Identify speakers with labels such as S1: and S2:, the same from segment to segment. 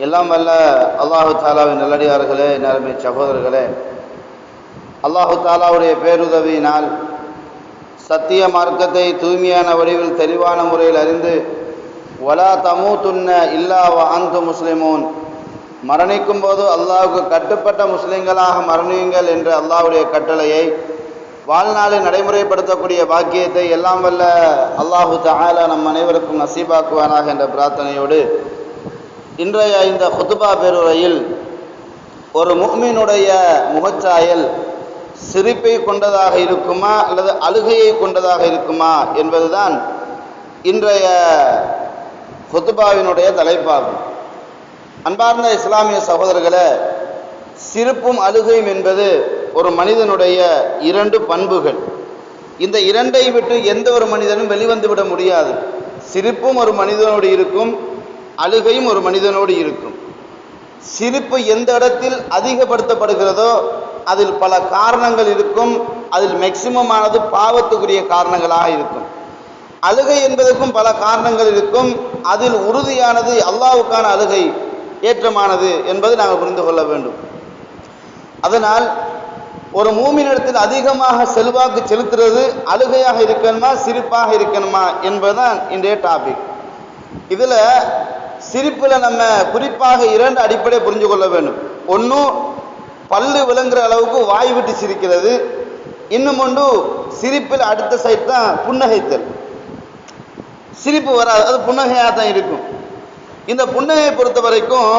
S1: எல்லாம் வல்ல அல்லாஹு தாலாவின் நல்லடியார்களே, நறுமை சகோதரர்களே, அல்லாஹு தாலாவுடைய பேருதவியினால் சத்திய மார்க்கத்தை தூய்மையான வடிவில் தெளிவான முறையில் அறிந்து வலா தமூதுன்ன இல்லா வ அன்தும் முஸ்லிமூன், மரணிக்கும் போது அல்லாஹுக்கு கட்டுப்பட்ட முஸ்லிம்களாக மரணியுங்கள் என்ற அல்லாஹுடைய கட்டளையை வாழ்நாளில் நடைமுறைப்படுத்தக்கூடிய பாக்கியத்தை எல்லாம் வல்ல அல்லாஹு தஆலா நம் அனைவருக்கும் நசீபாக்குவானாக என்ற பிரார்த்தனையோடு இன்றைய இந்த குதுபா பேருரையில் ஒரு முஃமினுடைய முகச்சாயல் சிரிப்பை கொண்டதாக இருக்குமா அல்லது அழுகையை கொண்டதாக இருக்குமா என்பதுதான் இன்றைய குதுபாவினுடைய தலைப்பாகும். அன்பார்ந்த இஸ்லாமிய சகோதரர்களே, சிரிப்பும் அழுகையும் என்பது ஒரு மனிதனுடைய இரண்டு பண்புகள். இந்த இரண்டை விட்டு எந்த ஒரு மனிதனும் வெளிவந்து விட முடியாது. சிரிப்பும் ஒரு மனிதனோடு இருக்கும், அழுகையும் ஒரு மனிதனோடு இருக்கும். சிரிப்பு எந்த இடத்தில் அதிகப்படுத்தப்படுகிறதோ அதில் பல காரணங்கள் இருக்கும். அதில் மேக்சிமமானது பாவத்துக்குரிய காரணங்களாக இருக்கும். அழுகை என்பதற்கும் பல காரணங்கள் இருக்கும். அதில் உறுதியானது அல்லாஹ்வுக்கான அழுகை ஏற்றமானது என்பதை நாங்கள் புரிந்து கொள்ள வேண்டும். அதனால் ஒரு மூமினிடத்தில் அதிகமாக செல்வாக்கு செலுத்துறது அழுகையாக இருக்கணுமா சிரிப்பாக இருக்கணுமா என்பதுதான் இன்றைய டாபிக். இதில் சிரிப்பில் நம்ம குறிப்பாக இரண்டு அடிப்படையை புரிஞ்சு கொள்ள வேண்டும். ஒன்று, பல்லு விளங்குற அளவுக்கு வாய் விட்டு சிரிக்கிறது. இன்னும் ஒன்று, சிரிப்பில் அடுத்த சைட் தான் புன்னகைத்தல். சிரிப்பு வராது, அது புன்னகையாக தான் இருக்கும். இந்த புன்னகையை பொறுத்த வரைக்கும்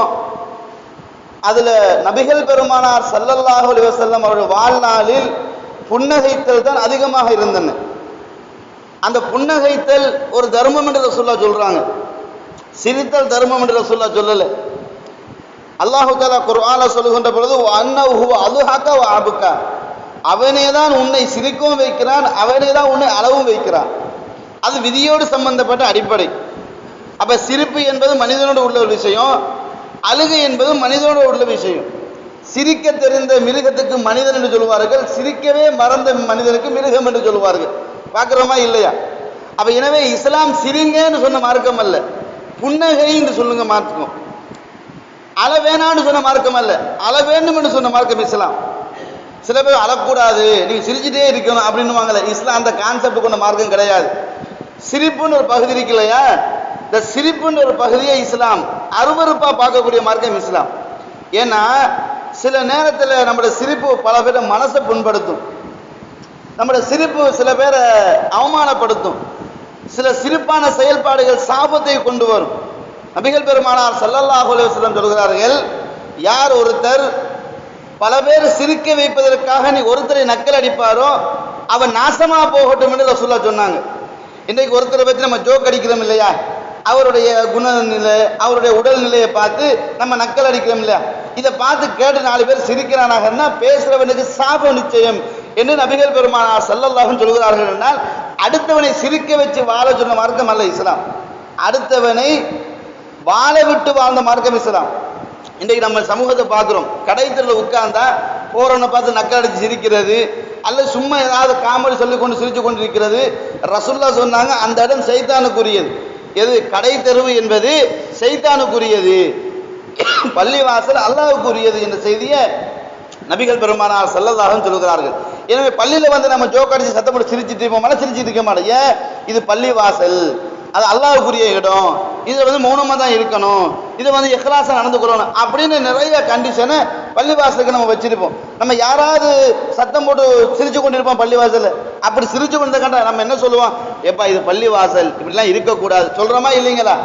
S1: அதில் நபிகள் பெருமானார் ஸல்லல்லாஹு அலைஹி வஸல்லம் அவர்கள் வாழ்நாளில் புன்னகைத்தல் தான் அதிகமாக இருந்தன. அந்த புன்னகைத்தல் ஒரு தர்மம் என்று ரசூலுல்லாஹ் சொல்றாங்க. சிரித்தல் தர்மம் என்று ரசூலுல்லாஹ் சொல்லல. அல்லாஹு தஆலா குர்ஆன்ல சொல்லுகின்ற பொழுது அன்னஹு அல்ஹக வ அபகா, அவனே தான் உன்னை சிரிக்கவும் வைக்கிறான், அவனே தான் உன்னை அழவும் வைக்கிறான். அது விதியோடு சம்பந்தப்பட்ட அடிப்படை. அப்ப சிரிப்பு என்பது மனிதனோடு உள்ள ஒரு விஷயம், அழுகை என்பது மனிதனோடு உள்ள விஷயம். சிரிக்க தெரிந்த மிருகத்துக்கு மனிதன் என்று சொல்வார்கள், சிரிக்கவே மறந்த மனிதனுக்கு மிருகம் என்று சொல்வார்கள். பார்க்கிறோமா இல்லையா? அப்ப எனவே இஸ்லாம் சிரிங்கன்னு சொன்ன மார்க்கம் அல்ல, புன்னகை என்று சொல்லுங்க மார்க்கம். அழ வேணான்னு சொன்ன மார்க்கம் அல்ல, அழ வேண்டும் என்று சொன்ன மார்க்கம் இஸ்லாம். சில பேர் அழக்கூடாது, நீங்க சிரிச்சுட்டே இருக்கணும் அப்படின்னு இஸ்லாம் அந்த கான்செப்ட் கொண்ட மார்க்கம் கிடையாது. சிரிப்புன்னு ஒரு பகுதி இருக்கு இல்லையா, இந்த சிரிப்புன்ற ஒரு பகுதியை இஸ்லாம் அருவருப்பா பார்க்கக்கூடிய மார்க்கம் இஸ்லாம். ஏன்னா சில நேரத்தில் நம்முடைய சிரிப்பு பல பேரை மனசை புண்படுத்தும். நம்முடைய சிரிப்பு சில பேரை அவமானப்படுத்தும். சில சிரிப்பான செயல்பாடுகள் சாபத்தை கொண்டு வரும். நபிகள் பெருமானார் ஸல்லல்லாஹு அலைஹி வஸல்லம் சொல்கிறார்கள், யார் ஒருத்தர் பல பேர் சிரிக்க வைப்பதற்காக நீ ஒருத்தரை நக்கல் அடிப்பாரோ அவன் நாசமா போகட்டும் என்று ரசூலுல்லாஹ் சொன்னாங்க. இன்றைக்கு ஒருத்தரை பற்றி நம்ம ஜோக் அடிக்கிறோம் இல்லையா, அவருடைய குணநிலை அவருடைய உடல் நிலையை பார்த்து நம்ம நக்கல் அடிக்கிறோம் இல்லையா, இதை பார்த்து கேட்டு 4 பேர் சிரிக்கிறானாங்கன்னா பேசுறவனுக்கு சாபம் நிச்சயம் என்று நபிகள் பெருமானார் ஸல்லல்லாஹு அலைஹி வஸல்லம் சொல்கிறார்கள். என்றால் அடுத்தவனை சிரிக்க வச்சு வாழ சொன்ன மார்க்கம் அல்ல இஸ்லாம், அடுத்தவனை வாழ விட்டு வாழ்ந்த மார்க்கம் இஸ்லாம். இன்றைக்கு நம்ம சமூகத்தை பார்க்குறோம், கடைத்தெருவில் உட்கார்ந்தா போறவனை பார்த்து நக்கல் அடிச்சு சிரிக்கிறது, அல்லது சும்மா ஏதாவது காமெடி சொல்லி கொண்டு சிரிச்சு கொண்டு இருக்கிறது. ரசூலுல்லாஹ் சொன்னாங்க அந்த இடம் சைத்தானுக்குரியது. எது? கடை தெருவு என்பது சைத்தானுக்குரியது, பள்ளிவாசல் அல்லாஹ்வுக்குரியது என்ற செய்தியை நபிகள் பெருமானார் ஸல்லல்லாஹு அலைஹி வஸல்லம் சொல்கிறார்கள். எனவே பள்ளியில் வந்து நம்ம ஜோக் அடிச்சு சத்தம் போட்டு சிரிச்சுட்டு இருப்போம், சிரிச்சுட்டு இருக்க மாட்டோம். ஏன்? இது பள்ளிவாசல், அது அல்லாஹ்வுக்குரிய இடம், இதில் வந்து மௌனமாக தான் இருக்கணும், இதை வந்து இஹ்லாஸா நடந்து கொள்ளணும் அப்படின்னு நிறைய கண்டிஷனை பள்ளிவாசலுக்கு நம்ம வச்சிருப்போம். நம்ம யாராவது சத்தம் போட்டு சிரிச்சு கொண்டிருப்போம் பள்ளிவாசல், அப்படி சிரிச்சு கொண்டு கண்டா நம்ம என்ன சொல்லுவோம், ஏப்பா இது பள்ளிவாசல், இப்படிலாம் இருக்கக்கூடாது சொல்றோமா இல்லைங்களா?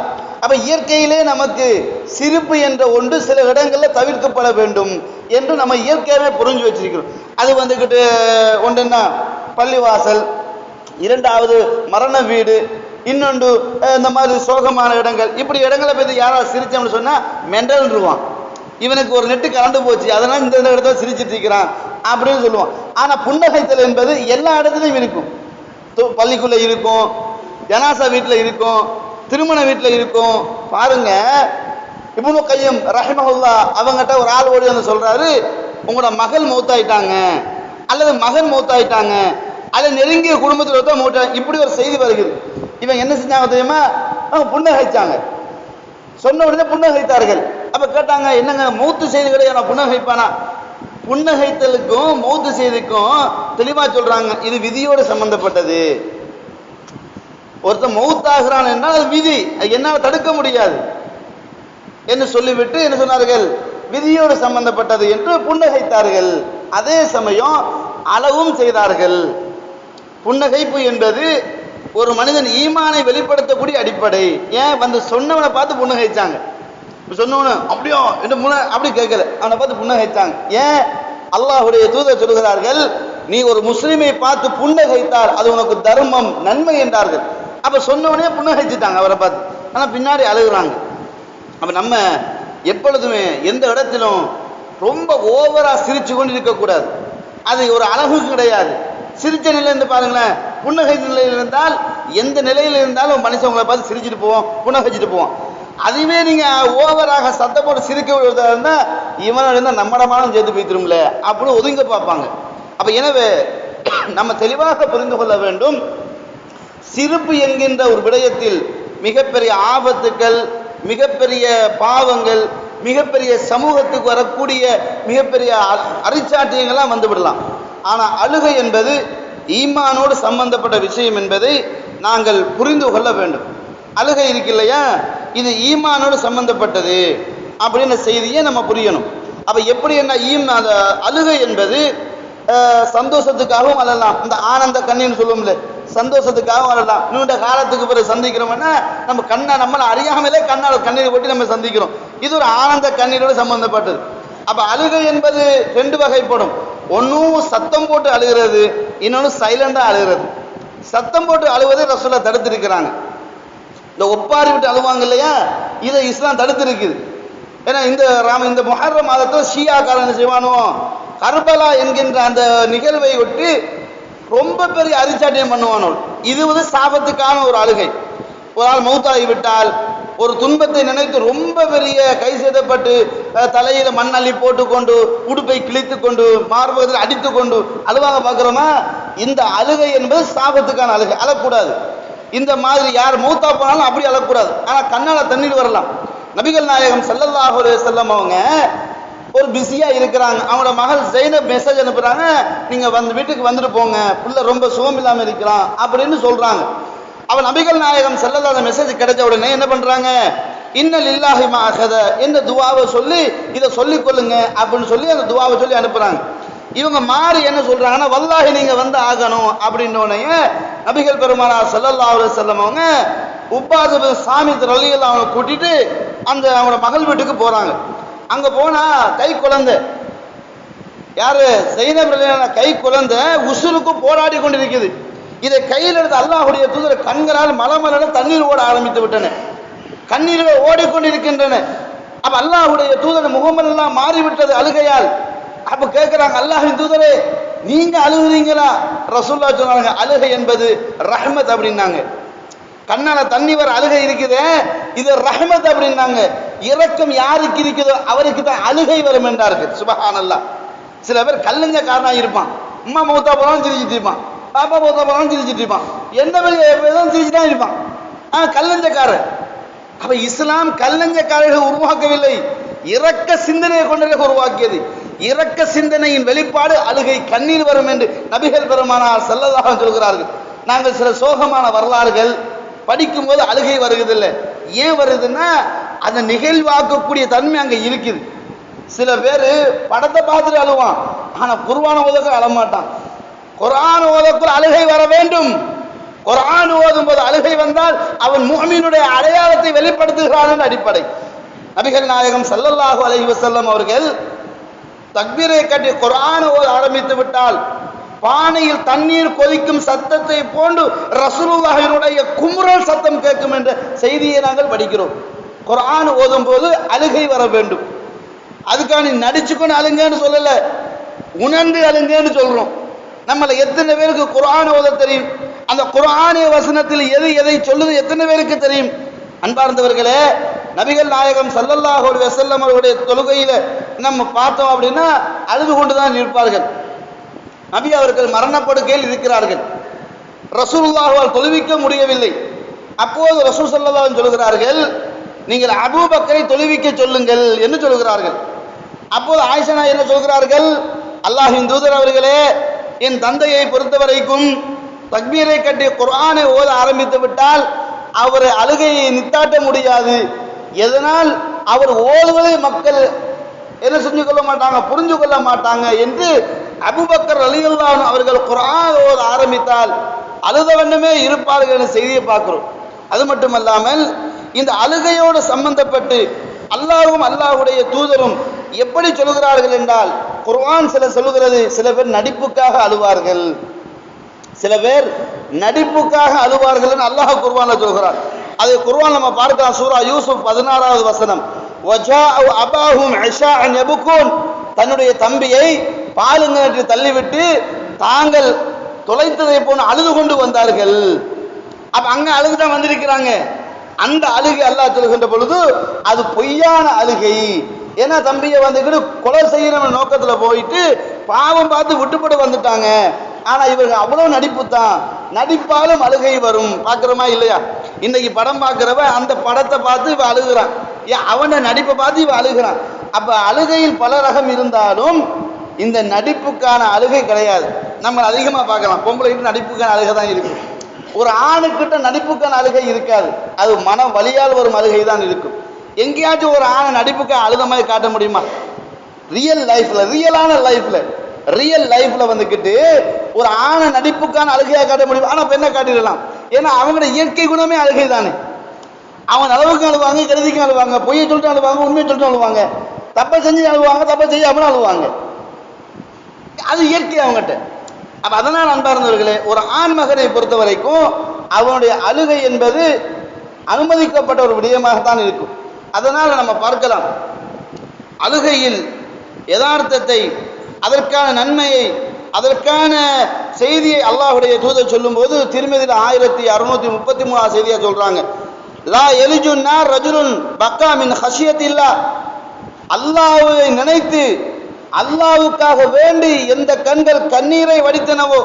S1: அப்ப இயற்கையிலே நமக்கு சிரிப்பு என்ற ஒன்று சில இடங்களில் தவிர்க்கப்பட வேண்டும் என்று நம்ம இயற்கையாகவே புரிஞ்சு வச்சிருக்கிறோம். அது வந்துக்கிட்டு ஒன்றுன்னா பள்ளிவாசல், இரண்டாவது மரண வீடு, இன்னொன்று இந்த மாதிரி சோகமான இடங்கள். இப்படி இடங்களை பற்றி யாராவது சிரிச்சோம்னு சொன்னா மெண்டல்ன்றுவான், இவனுக்கு ஒரு நெட்டு கலந்து போச்சு அதனால இந்த இடத்துல சிரிச்சிட்டு இருக்கிறான் அப்படின்னு சொல்லுவான். ஆனா புன்னகைத்தல் என்பது எல்லா இடத்துலையும் இருக்கும். பள்ளிக்குள்ள இருக்கும், ஜனாசா வீட்டில் இருக்கும், திருமண வீட்டில் இருக்கும். பாருங்க, இப்னு கையம் ரஹிமஹுல்லாஹ் அவங்ககிட்ட ஒரு ஆள் ஓடி வந்து சொல்றாரு, உங்களோட மகள் மௌத்தாயிட்டாங்க அல்லது மகன் மௌத்தாயிட்டாங்க அல்லது நெருங்கிய குடும்பத்தில் ஒருத்தர் மௌத்தாயிட்டாங்க, இப்படி ஒரு செய்தி வருகிறது. இவன் என்ன செஞ்சாங்க தெரியுமா? அவங்க புன்னகைச்சாங்க. சொன்ன உடனே புன்னகைத்தார்கள். அப்ப கேட்டாங்க, என்னங்க மௌத்து செய்திகளை நான் புன்னகைப்பானா? புன்னகைத்தலுக்கும் மௌத்து செய்திக்கும் தெளிவா சொல்றாங்க, இது விதியோடு சம்பந்தப்பட்டது. ஒருத்தன் மௌத்தாகிறான் என்றால் அது விதி, என்னால் தடுக்க முடியாது என்று சொல்லிவிட்டு என்ன சொன்னார்கள், விதியோடு சம்பந்தப்பட்டது என்று புன்னகைத்தார்கள். அதே சமயம் அளவும் செய்தார்கள். புன்னகைப்பு என்பது ஒரு மனிதன் ஈமானை வெளிப்படுத்தக்கூடிய அடிப்படை. ஏன் வந்து சொன்னவனை பார்த்து புன்னகைச்சாங்க, சொன்னவன அப்படியோ என்று அப்படி கேட்கல, அவனை பார்த்து புன்னகைச்சாங்க. ஏன்? அல்லாஹ்வுடைய தூதர் சொல்கிறார்கள், நீ ஒரு முஸ்லிமை பார்த்து புன்னகைத்தால் அது உனக்கு தர்மம், நன்மை என்றார்கள். அப்ப சொன்னவனே புன்னகைச்சுட்டாங்க அவரை பார்த்து, ஆனா பின்னாடி அழுகுறாங்க. அப்ப நம்ம எப்பொழுதுமே எந்த இடத்திலும் ரொம்ப ஓவரா சிரிச்சு கொண்டு இருக்கக்கூடாது. அது ஒரு அழகு கிடையாது. சிரிச்ச நிலையில இருந்து பாருங்களேன், புன்னகை நிலையில் இருந்தால் எந்த நிலையில் இருந்தாலும் மனுஷன் உங்களை பார்த்து சிரிச்சுட்டு போவோம், புன்னகைச்சிட்டு போவோம். அதுவே நீங்க ஓவராக சத்தம் போட்டு சிரிக்க விடுவதா இருந்தா இவன் இருந்தா நம்மடமானும் சேர்த்து போய்த்திரும்ல அப்படின்னு ஒதுங்க பார்ப்பாங்க. அப்ப எனவே நம்ம தெளிவாக புரிந்து கொள்ள வேண்டும், சிரிப்பு என்கின்ற ஒரு விடயத்தில் மிகப்பெரிய ஆபத்துக்கள், மிகப்பெரிய பாவங்கள், மிகப்பெரிய சமூகத்துக்கு வரக்கூடிய மிகப்பெரிய அரிச்சாட்டியங்கள்லாம் வந்து விடலாம். ஆனா அழுகை என்பது ஈமானோடு சம்பந்தப்பட்ட விஷயம் என்பதை நாங்கள் புரிந்து கொள்ள வேண்டும். அழுகை இருக்கு இல்லையா, இது ஈமானோடு சம்பந்தப்பட்டது அப்படின்ற செய்தியை நம்ம புரியணும். அப்ப எப்படி என்ன அந்த அழுகை என்பது சந்தோஷத்துக்காகவும் அழலாம், இந்த ஆனந்த கண்ணீர்னு சொல்லுவோம்ல, சந்தோஷத்துக்காகவும் அழலாம். நீண்ட காலத்துக்கு பிறகு சந்திக்கிறோம்னா நம்ம நம்மளை அறியாமலே கண்ணீர் கொட்டி நம்ம சந்திக்கிறோம். இது ஒரு ஆனந்த கண்ணீரோடு சம்பந்தப்பட்டது. அப்ப அழுகை என்பது ரெண்டு வகைப்படும். ஒன்னும் சத்தம் போட்டு அழுகிறது, இன்னொன்னு சைலண்டா அழுகிறது. சத்தம் போட்டு அழுவதை ரசூலுல்லாஹ் தடுத்திருக்கிறாங்க. இந்த ஒப்பாரி விட்டு அழுவாங்க இல்லையா, இதை இஸ்லாம் தடுத்திருக்குது. ஏன்னா இந்த முஹர்ரம் மாதத்தில் ஷியா காரன் செய்வானோ கர்பலா என்கின்ற அந்த நிகழ்வை ஒட்டி ரொம்ப பெரிய அரிச்சாட்டியம் பண்ணுவானோ. இது வந்து சாபத்துக்கான ஒரு அழுகை. ஒரு ஆள் மௌத்தாகி விட்டால் ஒரு துன்பத்தை நினைத்து ரொம்ப பெரிய கை சேதப்பட்டு தலையில மண்ணள்ளி போட்டுக்கொண்டு உடுப்பை கிழித்து கொண்டு மார்பகத்தில் அடித்து கொண்டு அழுவாங்க பார்க்கிறோமா, இந்த அழுகை என்பது சாபத்துக்கான அழுகை, அழக்கூடாது. இந்த மாதிரி யார் மௌத்தா போனாலும் அப்படி அழக்கூடாது. ஆனா கண்ணால தண்ணீர் வரலாம். நபிகள் நாயகம் ஸல்லல்லாஹு அலைஹி வஸல்லம் அவங்க ஒரு பிஸியா இருக்கிறாங்க. அவங்களோட மகள் ஜைனப் மெசேஜ் அனுப்புறாங்க, நீங்க வீட்டுக்கு வந்துட்டு போங்க, புள்ள ரொம்ப சுகம் இல்லாம இருக்கிறான் அப்படின்னு சொல்றாங்க. அவன் நபிகள் நாயகம் ஸல்லல்லாஹு அலைஹி மெசேஜ் கிடைச்ச உடனே என்ன பண்றாங்க, இன்ன லில்லாஹி மா அஹத என்ற துஆவை சொல்லி இதை சொல்லிக் கொள்ளுங்க அப்படின்னு சொல்லி அந்த துஆவை சொல்லி அனுப்புறாங்க. இவங்க மாறி என்ன சொல்றாங்கன்னா, வல்லாஹி நீங்க வந்து ஆகணும் அப்படின்னோடனே நபிகள் பெருமானார் ஸல்லல்லாஹு அலைஹி வஸல்லம் அவங்க உப்பாது பின் சாமித் ரலியல்லாஹு அன்ஹு கூட்டிட்டு அவங்களோட மகள் வீட்டுக்கு போறாங்க. அங்க போனா கை குழந்தை, யாரு ஸைனப் ரலியல்லாஹு கை குழந்தை உசுருக்கு போராடி கொண்டிருக்குது. இதை கையில் எடுத்து அல்லாஹ்வுடைய தூதர் கண்களால் மலமலன தண்ணீர் ஓட ஆரம்பித்து விட்டன, கண்ணீர்கள் ஓடிக்கொண்டிருக்கின்றன. அப்ப அல்லாஹ்வுடைய தூதர் முகமது எல்லாம் மாறிவிட்டது அழுகையால். அப்ப கேட்கிறாங்க, அல்லாஹ்வின் தூதரே நீங்க அழுகுறீங்களா? ரசூலுல்லாஹ் சொன்னாங்க, அழுகை என்பது ரஹ்மத் அப்படின்னாங்க. கண்ணால தண்ணி வர அழுகை இருக்குது, இது ரஹ்மத் அப்படின்னாங்க. இரக்கம் யாருக்கு இருக்குதோ அவருக்கு தான் அழுகை வரும் என்றார்கள். சுபஹானல்லாஹ். சில பேர் கல்லஞ்ச காரணா இருப்பான், அம்மா மௌத்தா போனாலும் சிரிச்சிட்டு இருப்பான், பாப்பா மௌத்தா போனாலும் சிரிச்சிட்டு இருப்பான், என்ன சிரிச்சுட்டா இருப்பான். கல்லஞ்சக்காரர். அப்ப இஸ்லாம் கல்லஞ்சக்காரர்களை உருவாக்கவில்லை, இரக்க சிந்தனையை கொண்டவர்கள் உருவாக்கியது. இரக்க சிந்தனையின் வெளிப்பாடு அழுகை, கண்ணீர் வரும் என்று நபிகள் பெருமானார் ஸல்லல்லாஹு அலைஹி சொல்கிறார்கள். நாங்கள் சில சோகமான வரலாறுகள் படிக்கும் போது அழுகை வருவதில்லை. ஏன் வருதுன்னா அந்த நிகழ்வாக்கக்கூடிய தன்மை அங்க இருக்குது. சில பேர் படத்தை பார்த்துட்டு அழுவான், ஆனா குர்ஆன் ஓதக்குள்ள அழமாட்டான். குர்ஆன் ஓதக்குள்ள அழுகை வர வேண்டும். குர்ஆன் ஓதும் போது அழுகை வந்தால் அவன் முஃமினுடைய அடையாளத்தை வெளிப்படுத்துகிறான் என்ற அடிப்படை. நபிகள் நாயகம் ஸல்லல்லாஹு அலைஹி வஸல்லம் அவர்கள் தக்பீரை கட்டி குர்ஆன் ஓத ஆரம்பித்து விட்டால் பானையில் தண்ணீர் கொதிக்கும் சத்தத்தை போன்று ரசூலுல்லாஹினுடைய குமுறல் சத்தம் கேட்கும் என்ற செய்தியை நாங்கள் படிக்கிறோம். குர்ஆன் ஓதும் போது அழுகை வர வேண்டும். அதுக்கான நடிச்சுக்கொண்டு அழுங்கன்னு சொல்லல, உணர்ந்து அழுங்கன்னு சொல்றோம். நம்மள எத்தனை பேருக்கு குர்ஆன் ஓத தெரியும்? அந்த குர்ஆனிய வசனத்தில் எது எதை சொல்லுது எத்தனை பேருக்கு தெரியும்? அன்பார்ந்தவர்களே, நபிகள் நாயகம் ஸல்லல்லாஹு அலைஹி வஸல்லம் அவருடைய தொழுகையில நம்ம பார்த்தோம் அப்படின்னா அழுது கொண்டுதான் இருப்பார்கள். நபி அவர்கள் மரணப்படுக்கையில் இருக்கிறார்கள், ரசூலுல்லாஹால் தொழுவிக்க முடியவில்லை. அப்போது ரசூல் ஸல்லல்லாஹு அலைஹி சொல்கிறார்கள், நீங்கள் அபூபக்கரை தொழுவிக்க சொல்லுங்கள் என்று சொல்கிறார்கள். அப்போது ஆயிஷா என்ன சொல்கிறார்கள், அல்லாஹ்வின் தூதர் அவர்களே, என் தந்தையை பொறுத்தவரைக்கும் தக்பீரை கட்டி குர்ஆனை ஓத ஆரம்பித்து விட்டால் அவர் அழுகையை நித்தாட்ட முடியாது. எதனால் அவர் ஓதுவதை மக்கள் என்ன செஞ்சு கொள்ள மாட்டாங்க, புரிஞ்சு கொள்ள மாட்டாங்க என்று அபூபக்கர் ரலியல்லாஹு அன்ஹு அவர்கள் குர்ஆன் ஓத ஆரம்பித்தால் அழுத வண்ணமே இருப்பார்கள் என்ற செய்தியை பார்க்கிறோம். அது மட்டுமல்லாமல் இந்த அழுகையோடு சம்பந்தப்பட்டு அல்லாஹ்வும் அல்லாஹ்வுடைய தூதரும் எப்படி சொல்கிறார்கள் என்றால், குர்ஆன் சொல்லுகிறது, சில பேர் நடிப்புக்காக அழுவார்கள், சில பேர் நடிப்புக்காக அழுவார்கள் என்று அல்லாஹ் குர்ஆன்ல சொல்கிறார். அதை குர்ஆன் நம்ம பார்க்கலாம். சூரா யூசுப் 16வது வசனம், வஜாஉ அபாஹும் இஷாஅன் யபுகூன், தன்னுடைய தம்பியை பாலுங்கற்று தள்ளிவிட்டு தாங்கள் தொலைத்ததை போன அழுது கொண்டு வந்தார்கள். அப்ப அங்க அழுதுதான் வந்திருக்கிறாங்க. அந்த அழுகை அல்லாஹ் சொல்கின்ற பொழுது அது பொய்யான அழுகை. ஏன்னா தம்பியை வந்துக்கிட்டு கொலை செய்யற நோக்கத்துல போயிட்டு பாவம் பார்த்து விட்டுப்பட்டு வந்துட்டாங்க. ஆனா இவர்கள் அவ்வளவு நடிப்பு தான், நடிப்பாலும் அழுகை வரும். பாக்குறோமா இல்லையா? இன்னைக்கு படம் பார்க்கிறவ அந்த படத்தை பார்த்து இவ அழுகிறான், அவன நடிப்பை பார்த்து இவ அழுகிறான். அப்ப அழுகையில் பல ரகம் இருந்தாலும் இந்த நடிப்புக்கான அழுகை கிடையாது. நம்ம அதிகமா பார்க்கலாம், பொம்பளைகிட்ட நடிப்புக்கான அழுகை தான் இருக்கு. ஒரு ஆணுக்கிட்ட நடிப்புக்கான அழுகை இருக்காது, அது மன வலியால் வரும் அழுகை தான் இருக்கும். எங்கேயாச்சும் ஒரு ஆணை நடிப்புக்கான அழுத மாதிரி காட்ட முடியுமா? ரியல் லைஃப்ல, ரியல் லைஃப்ல வந்துக்கிட்டு ஒரு ஆணை நடிப்புக்கான அழுகையா காட்ட முடியும். ஆனா பெண்ணை காட்டிடலாம். ஏன்னா அவங்களோட இயற்கை குணமே அழுகை தானே. அவன் அளவுக்கு அழுவாங்க, கருதிக்கு அழுவாங்க, பொய்யை சொல்லிட்டு அழுவாங்க, உண்மையை சொல்லிட்டு அழுவாங்க, தப்பை செஞ்சு அழுவாங்க, தப்பை செய்யாமல் அழுவாங்க. அது இயற்கை அவங்ககிட்ட. அப்ப அதனால் அன்பார்ந்தவர்களே, ஒரு ஆண் மகனை பொறுத்த வரைக்கும் அவனுடைய அழுகை என்பது அனுமதிக்கப்பட்ட ஒரு விடயமாகத்தான் இருக்கும். அதனால நம்ம பார்க்கலாம், அழுகையில் யதார்த்தத்தை, அதற்கான நன்மையை, அதற்கான செய்தியை அல்லாஹ்வுடைய தூதர் சொல்லும் போது திருமதியில் 1633 செய்தியா சொல்றாங்க, லா எலிஜுன்னா ரஜுலுன் பக்கா மின் ஹஷியத்தில்லாஹ், அல்லாஹ்வை நினைத்து அல்லாஹ்வுக்காக வேண்டி எந்த கண்கள் கண்ணீரை வடித்தனவோ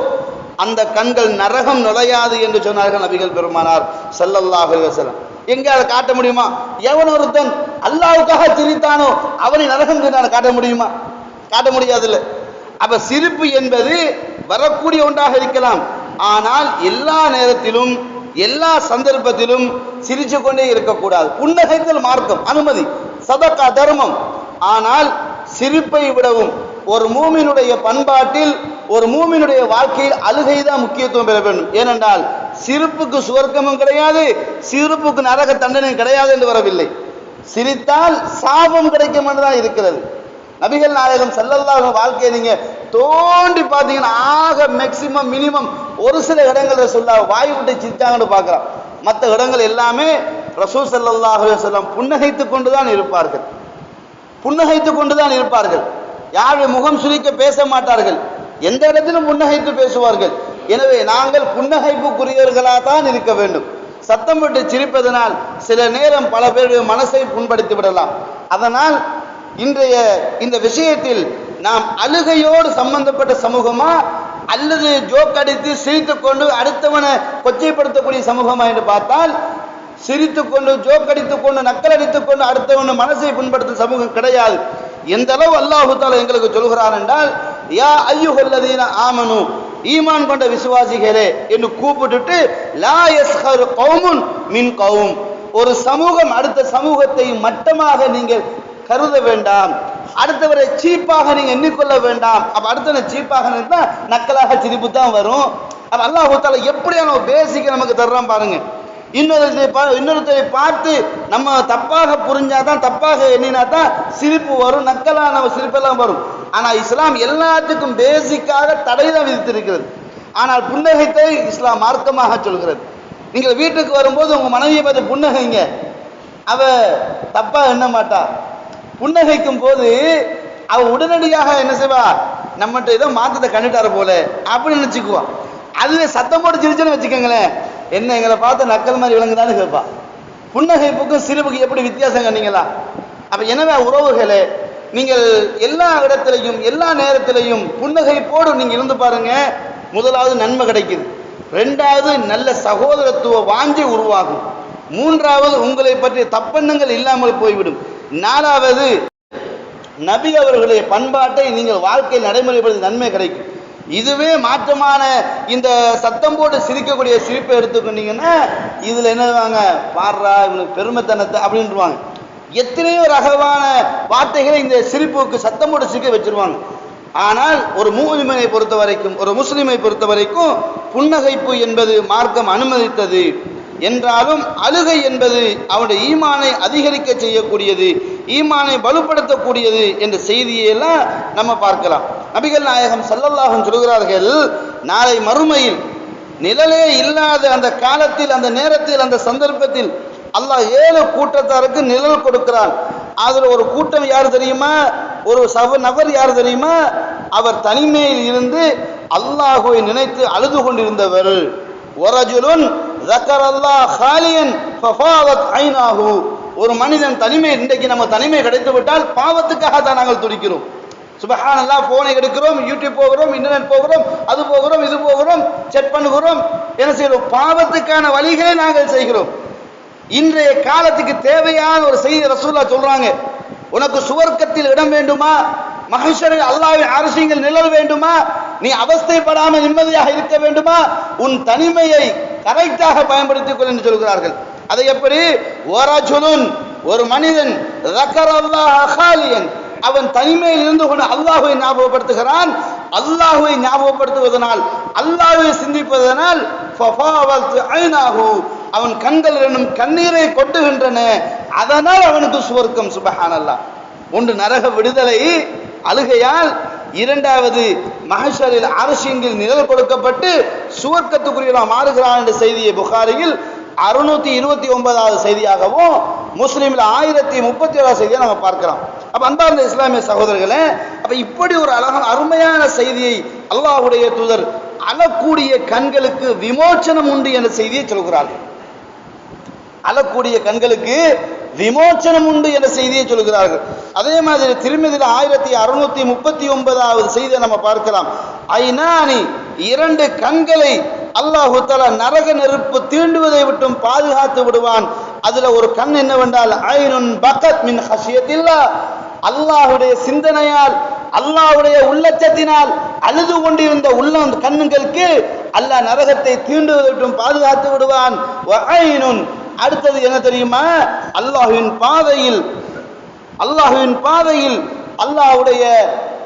S1: அந்த கண்கள் நரகம் நுழையாது என்று சொன்னார்கள் நபிகள் பெருமானார் ஸல்லல்லாஹு அலைஹி வஸல்லம். எங்க அதை காட்ட முடியுமா? எவன் ஒருத்தன் அல்லாஹ்வுக்காக சிரித்தானோ அவனை நரகம் காட்ட முடியுமா? காட்ட முடியாதுல்ல. அப்ப சிரிப்பு என்பது வரக்கூடிய ஒன்றாக இருக்கலாம், ஆனால் எல்லா நேரத்திலும் எல்லா சந்தர்ப்பத்திலும் சிரிச்சு கொண்டே இருக்கக்கூடாது. புன்னகைத்தல் மார்க்கம் அனுமதி, சதகா தர்மம். ஆனால் சிரிப்பை விடவும் ஒரு மூமினுடைய பண்பாட்டில், ஒரு மூமினுடைய வாழ்க்கையில் அழுகை தான் முக்கியத்துவம் பெற வேண்டும். ஏனென்றால் சிரிப்புக்கு சுவர்க்கமும் கிடையாது, சிரிப்புக்கு நரக தண்டனை கிடையாது என்று வரவில்லை. சிரித்தால் சாபம் கிடைக்கும் என்றுதான் இருக்கிறது. நபிகள் நாயகம் ஸல்லல்லாஹு அலைஹி வாழ்க்கையை நீங்க தோண்டி பார்த்தீங்கன்னா ஆக மேக்சிமம் மினிமம் ஒரு சில இடங்களை சொல்ல வாய் விட்டு சிரிச்சாங்கன்னு பார்க்கலாம். மற்ற இடங்கள் எல்லாமே ரசூல் ஸல்லல்லாஹு அலைஹி வஸல்லம் புன்னகைத்து கொண்டுதான் இருப்பார்கள், புன்னகைத்து கொண்டுதான் இருப்பார்கள். யாருடைய முகம் சுளிக்க பேச மாட்டார்கள், எந்த இடத்திலும் புன்னகைத்து பேசுவார்கள். எனவே நாங்கள் புன்னகைப்புக்குரியவர்களாக தான் இருக்க வேண்டும். சத்தம் விட்டு சிரிப்பதனால் சில நேரம் பல பேருடைய மனசை புண்படுத்தி விடலாம். அதனால் இன்றைய இந்த விஷயத்தில் நாம் அழுகையோடு சம்பந்தப்பட்ட சமூகமா அல்லது ஜோக் அடித்து சிரித்துக் கொண்டு அடுத்தவனை கொச்சைப்படுத்தக்கூடிய சமூகமா என்று பார்த்தால், சிரித்துக் கொண்டு ஜோக் அடித்துக் கொண்டு நக்கல் அடித்துக் கொண்டு அடுத்தவன் மனசை புண்படுத்தும் சமூகம் கிடையாது. எந்த அளவு அல்லாஹ் தஆலா எங்களுக்கு சொல்கிறான் என்றால், யா அய்யுஹல்லதீன ஆமனு, ஈமான் கொண்ட விசுவாசிகளே என்று கூப்பிட்டுட்டு, லா யஸ்ஹரு கௌமுன் மின் கௌம், ஒரு சமூகம் அடுத்த சமூகத்தை மட்டமாக நீங்கள் கருத வேண்டாம், அடுத்தவரை சீப்பாக நீங்க எண்ணிக்கொள்ள வேண்டாம். அப்ப அடுத்தவரை சீப்பாக நினைத்தா நக்கலாக சிரிப்பு தான் வரும். அப்ப அல்லாஹ் தஆலா எப்படியான ஒரு பேசிக்க நமக்கு தர்றான் பாருங்க. இன்னொருத்தரை பார்த்து நம்ம தப்பாக புரிஞ்சாதான், தப்பாக எண்ணினா தான் சிரிப்பு வரும், நக்கலான சிரிப்பெல்லாம் வரும். ஆனா இஸ்லாம் எல்லாத்துக்கும் பேசிக்காக தடை தான் விதித்திருக்கிறது. ஆனால் புன்னகைத்தை இஸ்லாம் மார்க்கமாக சொல்கிறது. நீங்கள் வீட்டுக்கு வரும்போது உங்க மனைவியை பார்த்து புன்னகைங்க, அவ தப்பா எண்ண மாட்டா. புன்னகைக்கும் போது அவ உடனடியாக என்ன செய்வா, நம்மகிட்ட ஏதோ மாற்றத்தை கண்டுட்டாரு போல அப்படின்னு நினைச்சுக்குவான். அதுவே சத்தம் போட்டு சிரிச்சுன்னு வச்சுக்கோங்களேன், என்ன எங்களை பார்த்து நக்கல் மாதிரி விளங்குதான்னு கேட்பா. புன்னகைப்புக்கும் சிரிப்புக்கு எப்படி வித்தியாசம் கண்டீங்களா? அப்ப எனவே உறவுகளே, நீங்கள் எல்லா இடத்திலையும் எல்லா நேரத்திலையும் புன்னகைப்போடு நீங்க இருந்து பாருங்க. முதலாவது நன்மை கிடைக்குது, ரெண்டாவது நல்ல சகோதரத்துவ வாஞ்சி உருவாகும், மூன்றாவது உங்களை பற்றிய தப்பெண்ணங்கள் இல்லாமல் போய்விடும். நாலாவது நபி அவர்களுடைய பண்பாட்டை நீங்கள் வாழ்க்கையில் நடைமுறைப்படுத்தி நன்மை கிடைக்கும். இதுவே மாற்றமான இந்த சத்தம் போட்டு சிரிக்கக்கூடிய சிரிப்பை எடுத்துக்கொண்டீங்கன்னா இதுல என்னவாங்க, பாடுறா இவனுக்கு பெருமைத்தனத்தை அப்படின்ட்டுருவாங்க. எத்தனையோ ரகமான வார்த்தைகளை இந்த சிரிப்புக்கு சத்தம் போட்டு சிரிக்க வச்சிருவாங்க. ஆனால் ஒரு மூமினை பொறுத்த வரைக்கும், ஒரு முஸ்லிமை பொறுத்த வரைக்கும் புன்னகைப்பு என்பது மார்க்கம் அனுமதித்தது என்றாலும் அழுகை என்பது அவனுடைய ஈமானை அதிகரிக்க செய்யக்கூடியது, ஈமானை வலுப்படுத்தக்கூடியது என்ற செய்தியெல்லாம் நம்ம பார்க்கலாம். நபிகள் நாயகம் ஸல்லல்லாஹு அலைஹி சொல்கிறார்கள், நாளை மறுமையில் நிழலே இல்லாத அந்த காலத்தில், அந்த நேரத்தில், அந்த சந்தர்ப்பத்தில் அல்லாஹ் 7 கூட்டத்தாருக்கு நிழல் கொடுக்கிறான். அதுல ஒரு கூட்டம் யார் தெரியுமா? ஒரு நபர் யார் தெரியுமா? அவர் தனிமையில் இருந்து அல்லாஹ்வை நினைத்து அழுது கொண்டிருந்தவர். வரஜுலுன் ஸக்கரல்லாஹ் ஹாலியன் ஃபஃபாதத் ஐனாஹு. ஒரு மனிதன் தனிமை, இன்றைக்கு நம்ம தனிமை கிடைத்து விட்டால் பாவத்துக்காக தான் நாங்கள் துடிக்கிறோம். சுப்ஹானல்லாஹ், போனை எடுக்கிறோம், யூடியூப் போகிறோம், இன்டர்நெட் போகிறோம், அது போகிறோம், இது போகிறோம், செக் பண்ணுகிறோம், என்ன செய்கிறோம்? பாவத்துக்கான வழிகளை நாங்கள் செய்கிறோம். இன்றைய காலத்துக்கு தேவையான ஒரு செய்தி ரசூலுல்லாஹ் சொல்றாங்க, உனக்கு சுவர்க்கத்தில் இடம் வேண்டுமா, மஹ்ஷரில் அல்லாஹ்வின் அர்ஷில் நிழல் வேண்டுமா, நீ அவஸ்தைப்படாமல் நிம்மதியாக இருக்க வேண்டுமா, உன் தனிமையை கரெக்டாக பயன்படுத்திக் கொள் என்று சொல்கிறார்கள். அதை எப்படி? வரஜுலுன், ஒரு மனிதன், ஸக்கரல்லாஹ ஹாலியன், அவன் தனிமையில் இருந்து கொண்டு அல்லாஹ்வை ஞாபகப்படுத்துகிறான். அல்லாஹ்வை ஞாபகப்படுத்துவதனால், அல்லாஹ்வை சிந்திப்பதனால் ஃபஃபாவத் ஐனாஹு, அவன் கண்கள் இரண்டும் கண்ணீரை கொட்டுகின்றன, அதனால் அவனுக்கு சுவர்க்கம். சுப்ஹானல்லாஹ். ஒன்று நரக விடுதலை அழுகையால், இரண்டாவது மஹ்ஷரில் அர்ஷில் நிழல் கொடுக்கப்பட்டு சுவர்க்கத்துக்குரிய மாறுகிறான் என்ற செய்தியை புகாரியில் 629வது செய்தியாகவும் முஸ்லிமில் 1037வது செய்தியாக நம்ம பார்க்கிறோம். அப்ப அன்பார்ந்த இஸ்லாமிய சகோதரர்களே, அப்ப இப்படி ஒரு அழகான அருமையான செய்தியை அல்லாஹ்வுடைய தூதர் அழக்கூடிய கண்களுக்கு விமோச்சனம் உண்டு என்ற செய்தியை சொல்கிறார்கள். அழக்கூடிய கண்களுக்கு விமோச்சனம் உண்டு என்ற செய்தியை சொல்கிறார்கள். அதே மாதிரி திருமதியில் 1639வது செய்தியை நம்ம பார்க்கலாம். ஐநானி, 2 கண்களை அல்லாஹு தஆலா நரக நெருப்பு தீண்டுவதை விட்டும் பாதுகாத்து விடுவான். அதுல ஒரு கண் என்னவென்றால் ஐனுன் பகத் மின் ஹஷியத்தில்லாஹ், அல்லாஹ்வுடைய சிந்தனையால், அல்லாஹ்வுடைய உள்ளச்சத்தினால் அழுது கொண்டிருந்த உள்ளம் கண்ணுகளுக்கு அல்லாஹ் நரகத்தை தீண்டுவதை விட்டும் பாதுகாத்து விடுவான். வ ஐனுன், அடுத்தது என்ன தெரியுமா? அல்லாஹ்வின் பாதையில் அல்லாஹ்வுடைய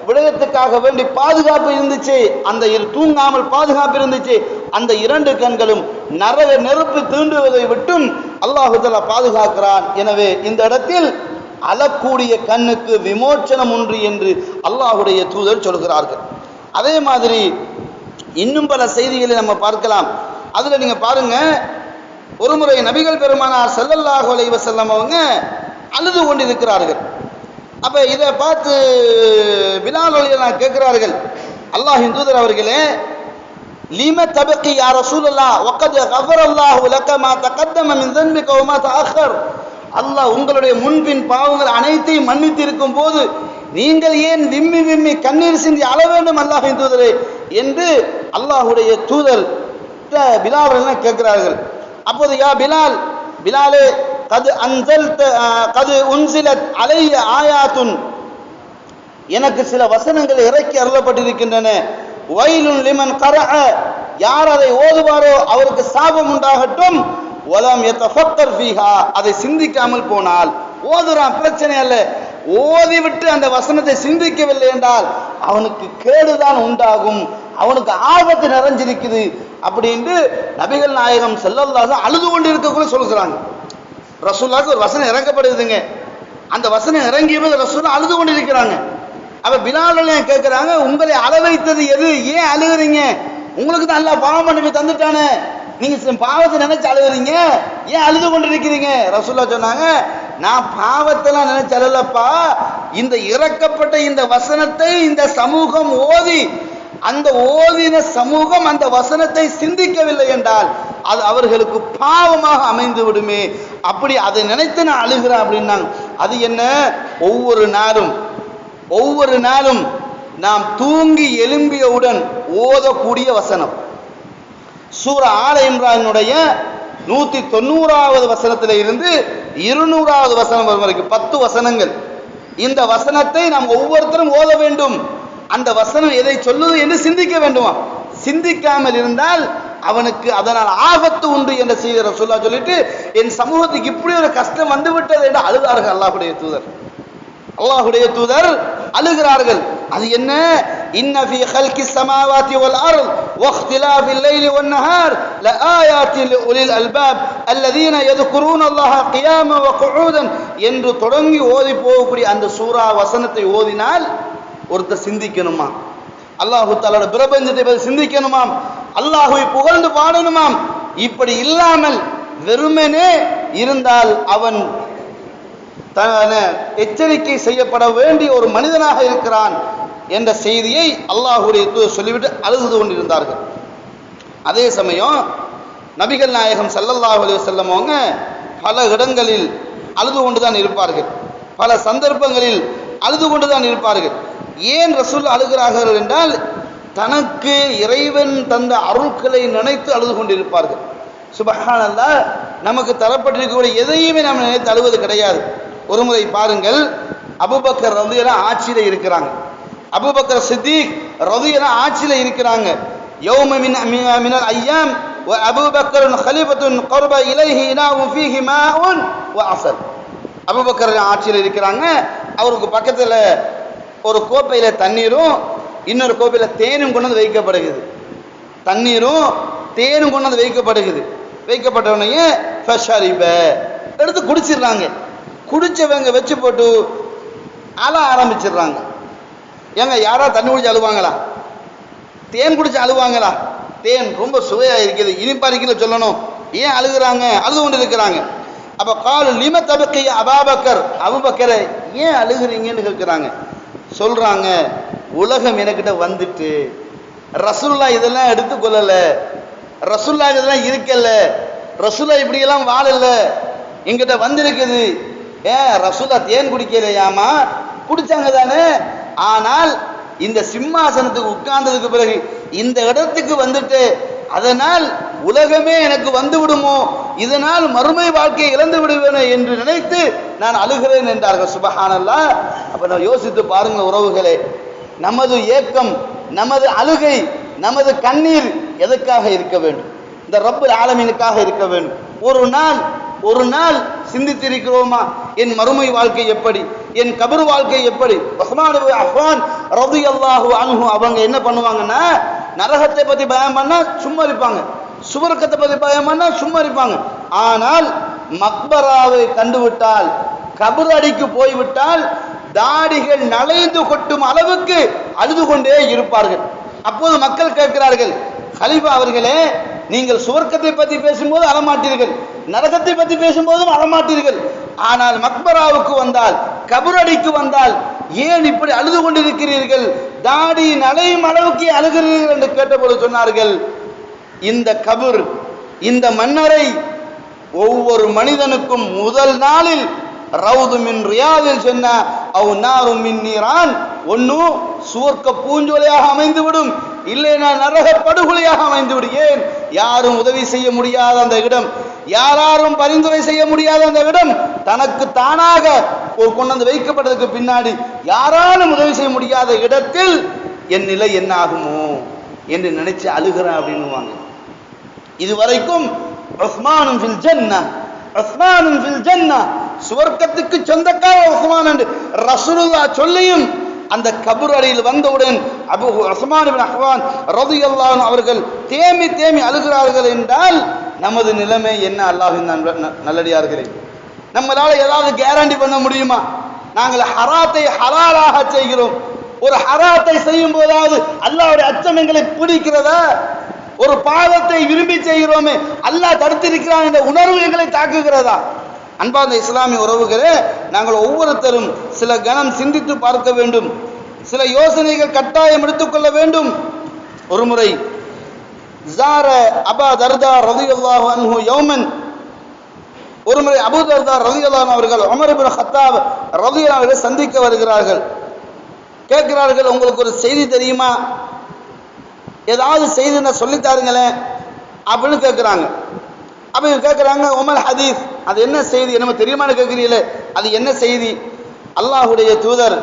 S1: விடயத்துக்காக வேண்டி பாதுகாப்பு இருந்துச்சு, அந்த தூங்காமல் பாதுகாப்பு இருந்துச்சு. அந்த 2 கண்களும் நரக நெருப்பு தீண்டுவதை விட்டும் அல்லாஹு தஆலா பாதுகாக்கிறான். எனவே இந்த இடத்தில் அழக்கூடிய கண்ணுக்கு விமோச்சனம் உண்டு என்று அல்லாஹ்வுடைய தூதர் சொல்கிறார்கள். அதே மாதிரி இன்னும் பல செய்திகளை நம்ம பார்க்கலாம். அதுல நீங்க பாருங்க, ஒருமுறை நபிகள் பெருமானார் ஸல்லல்லாஹு அலைஹி வஸல்லம் அவங்க அழுது கொண்டிருக்கிறார்கள். அப்ப இதை பார்த்து பிலால் ரலியல்லாஹு கேட்கிறார்கள், அல்லாஹ்வின் தூதர் அவர்களே, லிம தபகி யா ரசூலல்லாஹ் வகத் கஃபரல்லாஹு லக மா தகத்தம மின் ذنبك வமா தஅخر. அல்லாஹ் உங்களுடைய முன்பின் பாவங்கள் அனைத்தையும் மன்னித்து இருக்கும் போது நீங்கள் ஏன் விம்மி விம்மி கண்ணீர் சிந்தி அழ வேண்டும் அல்லாஹ்வின் தூதரே என்று அல்லாஹ்வுடைய தூதர் பிலால் ரலியல்லாஹு கேட்கிறார்கள். அப்போது யா பிலாலே கது உன்சிலத் அலைய ஆயாத்துன், எனக்கு சில வசனங்கள் இறக்கி அருளப்பட்டிருக்கின்றன. வைலுன் லிமன் கரஅ, யார் அதை ஓதுவாரோ அவருக்கு சாபம் உண்டாகட்டும். வலம் யதஃபக்கர் ஃபீஹா, அதை சிந்திக்காமல் போனால். ஓதுறான், பிரச்சனை அல்ல, ஓதிவிட்டு அந்த வசனத்தை சிந்திக்கவில்லை என்றால் அவனுக்கு கேடுதான் உண்டாகும், அவனுக்கு ஆபத்து நிறைஞ்சிருக்குது அப்படின்னு நபிகள் நாயகம் ஸல்லல்லாஹு அலைஹி அழுது கொண்டு இருக்கக்குள்ள சொல்கிறாங்க. ரசூலுல்லாஹ்க்கு ஒரு வசனம் இறக்கப்படுதுங்க, அந்த வசனம் இறங்கிய போது ரசூலுல்லாஹ் அழுது கொண்டு இருக்கிறாங்க. அப்ப பிலால் ரலியல்லாஹு கேட்கிறாங்க, உங்களை அழ வைத்தது எது, ஏன் அழுகிறீங்க? உங்களுக்கு தான் அல்லாஹ் பாவம் மன்னிப்பு தந்துட்டானே, நீங்க பாவத்தை நினைச்சு அழுகிறீங்க, ஏன் அழுது கொண்டு இருக்கிறீங்க? ரசூலுல்லாஹ் சொன்னாங்க, நான் பாவத்தெல்லாம் நினைச்சு அழலப்பா, இந்த இறக்கப்பட்ட இந்த வசனத்தை இந்த சமூகம் ஓதி, அந்த ஓதின சமூகம் அந்த வசனத்தை சிந்திக்கவில்லை என்றால் அது அவர்களுக்கு பாவமாக அமைந்து விடுமே, அப்படி அதை நினைத்து நான் அழுகிறேன் அப்படின்னாங்க. அது என்ன? ஒவ்வொரு நாளும் நாம் தூங்கி எழும்பியவுடன் ஓதக்கூடிய வசனம். சூரா ஆல இம்ரானுடைய 190வது வசனத்தில் இருந்து 200வது வசனம் வரைக்கும் 10 வசனங்கள். இந்த வசனத்தை நாம் ஒவ்வொருத்தரும் ஓத வேண்டும். அந்த வசனம் எதை சொல்லுது என்று சிந்திக்க வேண்டுமா? சிந்திக்காமல் இருந்தால் அவனுக்கு அதனால் ஆபத்து உண்டு என்ற செய்தி ரசூலுல்லாஹ் சொல்லிட்டு, என் சமூகத்துக்கு இப்படி ஒரு கஷ்டம் வந்து விட்டது என்று அழுதார்கள் அல்லாஹ்வுடைய தூதர். அல்லாஹ்வுடைய தூதர் அழுகிறார்கள். அது என்ன? இன்ன ஃபீ ஹல்கிஸ் ஸமாவாதி வல் அர்த் வக்திலாஃபில் லைலி வன் நஹார் லஆயாத்தின் லிஉலில் அல்பாப் அல்லதீன யذ்குரூனல்லாஹ கியாமன் வ குஊதன் என்று தொடங்கி ஓதி போகக்கூடிய அந்த சூரா வசனத்தை ஓதினால் ஒருத்தர் சிந்திக்கணுமா? அல்லாஹ் தஆலாவுடைய பிரபஞ்சத்தை பற்றி சிந்திக்கணுமாம், அல்லாஹ்வை புகழ்ந்து பாடணுமாம். இப்படி இல்லாமல் வெறுமனே இருந்தால் அவன் எச்சரிக்கை செய்யப்பட வேண்டிய ஒரு மனிதனாக இருக்கிறான் என்ற செய்தியை அல்லாஹ்வுடைய தூதர் சொல்லிவிட்டு அழுது கொண்டிருந்தார்கள். அதே சமயம் நபிகள் நாயகம் ஸல்லல்லாஹு அலைஹி வஸல்லம் அவங்க பல இடங்களில் அழுது கொண்டுதான் இருப்பார்கள், பல சந்தர்ப்பங்களில் அழுது கொண்டுதான் இருப்பார்கள். ஏன் ரசூல் அழுகிறார்கள் என்றால், தனக்கு இறைவன் தந்த அருள்களை நினைத்து அழுது கொண்டிருப்பார்கள். சுப்ஹானல்லாஹ், நமக்கு தரப்பட்டிருக்கக்கூடிய எதையுமே நாம் நினைத்து அழுவது கிடையாது. ஒரு முறை பாருங்கள், அபூபக்கர் ரலியல்லாஹு ஆட்சியில இருக்கிறாங்க, அபூபக்கர் சித்திக் ரலியல்லாஹு ஆட்சியில இருக்கிறாங்க. யௌம மினல் அய்யாம் வ அபூபக்கர் கலீஃபத்துன் கர்ப இலைஹி இனாஉன் ஃபீஹி மாஉன் வ அஸல். அபூபக்கர் ஆட்சியில இருக்கிறாங்க, அவருக்கு பக்கத்துல ஒரு கோப்பையில தண்ணீரும் இன்னொரு கோப்பையில தேனும் கொண்டு வந்து வைக்கப்படுகிறது. தண்ணீரும் தேனும் கொண்டு வந்து வைக்கப்படுகிறது. வைக்கப்பட்ட உடனே ஃபஷரிப எடுத்து குடிச்சிடுறாங்க. குடிச்சவங்க வச்சு போட்டு அழ ஆரம்பிச்சிடுறாங்க. ஏங்க, யாரா தண்ணி குடிச்சு அழுவாங்களா? தேன் குடிச்சு அழுவாங்களா? தேன் ரொம்ப சுவையா இருக்குது, இனிப்பா இருக்குன்னு சொல்லணும். ஏன் அழுகுறாங்க? அழுது கொண்டு இருக்கிறாங்க. அப்ப காலு லிம தபக்கிய அபூபக்கர், அபூபக்கரை ஏன் அழுகுறீங்கன்னு கேட்கிறாங்க. சொல்றாங்க, உலகம் எனக்கிட்ட வந்துட்டு, ரசூலுல்லாஹ் இதெல்லாம் எடுத்துக்கொள்ளல, ரசூலுல்லாஹ் இதெல்லாம் இருக்கல, ரசூலுல்லாஹ் இப்படியெல்லாம் வாழல, எங்கிட்ட வந்திருக்குது. ஏன் ரசூலுல்லாஹ் தேன் குடிக்கலையாமா? குடிச்சாங்க தானே. ஆனால் இந்த சிம்மாசனத்துக்கு உட்கார்ந்ததுக்கு பிறகு இந்த இடத்துக்கு வந்துட்டு, அதனால் உலகமே எனக்கு வந்து விடுமோ, இதனால் மறுமை வாழ்க்கையை இழந்து விடுவேனே என்று நினைத்து நான் அழுகிறேன் என்றார்கள். சுப்ஹானல்லாஹ். அப்ப நான் யோசித்து பாருங்க உறவுகளே, நமது ஏக்கம், நமது அழுகை, நமது கண்ணீர் எதற்காக இருக்க வேண்டும்? இந்த ரப்புல் ஆலமீனுக்காக இருக்க வேண்டும். ஒரு நாள் சிந்தித்திருக்கிறோமா? என் மறுமை வாழ்க்கை எப்படி, என் கபர் வாழ்க்கை எப்படி? உஸ்மான் இப்னு அஃபான் ரலியல்லாஹு அன்ஹு அவங்க என்ன பண்ணுவாங்கன்னா, நரகத்தை பத்தி பயம் பண்ணா சும்மா இருப்பாங்க, சுவர்க்கத்தை பத்தி பயம் பண்ணா சும்மா இருப்பாங்க. ஆனால் மக்பராவை கண்டுவிட்டால், கபர் அடிக்கு போய்விட்டால் தாடிகள் நலைந்து கொட்டும் அளவுக்கு அழுது கொண்டே இருப்பார்கள். அப்போது மக்கள் கேட்கிறார்கள், கலீஃபா அவர்களே, நீங்கள் சுவர்க்கத்தை பற்றி பேசும்போது அழமாட்டீர்கள், நரகத்தை பற்றி பேசும்போதும் அழமாட்டீர்கள், ஆனால் மக்பராவுக்கு வந்தால், கபரடிக்கு வந்தால் ஏன் இப்படி அழுது கொண்டிருக்கிறீர்கள், தாடி நலையும் அளவுக்கு அழுகிறீர்கள் என்று கேட்டபோது சொன்னார்கள், இந்த கபர், இந்த மன்னரை ஒவ்வொரு மனிதனுக்கும் முதல் நாளில் ரவுது மின் ரியாதில் சொன்ன அவ் நாரும் மின் நீரான், ஒன்னு சுவர்க்க பூஞ்சோலையாக அமைந்துவிடும், இல்லைனா நரக படுகொலையாக அமைந்துவிடும். ஏன்? யாரும் உதவி செய்ய முடியாத அந்த இடம், யாரும் பரிந்துரை செய்ய முடியாத அந்த இடம், தனக்கு தானாக ஒரு கொண்டு வைக்கப்பட்டதுக்கு பின்னாடி யாராலும் உதவி செய்ய முடியாத இடத்தில் என் நிலை என்ன ஆகுமோ என்று நினைச்சு அழுகிறேன் அப்படின்னுவாங்க. இதுவரைக்கும் உஸ்மானும் ஃபில் ஜன்னah, உஸ்மானும் ஃபில் ஜன்னah, சுவர்க்கத்துக்கு சொந்தக்கார உஸ்மான் என்று ரசூலுல்லாஹ் சொல்லியும் அந்த கபர் அடியில் வந்தவுடன் அபூ உஸ்மான் இப்னு அஃபான் ரலியல்லாஹு அன்ஹு அவர்கள் தேம்பி தேம்பி அழுகிறார்கள் என்றால் நமது நிலைமை என்ன? அல்லாஹ்வின் நல்லடியார்களே, நம்மளால ஏதாவது கேரண்டி பண்ண முடியுமா? நாங்கள் ஹராத்தை ஹலாலாக செய்கிறோம், ஒரு ஹராத்தை செய்யும் போதாவது அல்லாஹ்வுடைய அச்சம் எங்களை பிடிக்கிறதா? ஒரு பாவத்தை விரும்பி செய்கிறோமே, அல்லாஹ் தடுத்திருக்கிறான் என்ற உணர்வு எங்களை தாக்குகிறதா? அன்பார்ந்த இஸ்லாமிய உறவுகளே, நாங்கள் ஒவ்வொருத்தரும் சில கணம் சிந்தித்து பார்க்க வேண்டும், சில யோசனைகள் கட்டாயம் எடுத்துக்கொள்ள வேண்டும். ஒருமுறை ஜார அபா தர்தா ரலியல்லாஹு அன்ஹு யௌமன், ஒருமுறை அபூ தர்தா ரலியல்லாஹு அன்ஹு அவர்கள் உமர் இப்னு கத்தாப் ரலியல்லாஹு அன்ஹு சந்திக்க வருகிறார்கள். கேட்கிறார்கள், உங்களுக்கு ஒரு செய்தி தெரியுமா, ஏதாவது செய்தி நான் சொல்லித்தாருங்களேன் அப்படின்னு கேட்குறாங்க. அப்ப கேட்கிறாங்க உமல் ஹதீஸ், அது என்ன செய்தி, என்ன தெரியுமான்னு கேட்கிறீங்களே, அது என்ன செய்தி? அல்லாஹுடைய தூதர்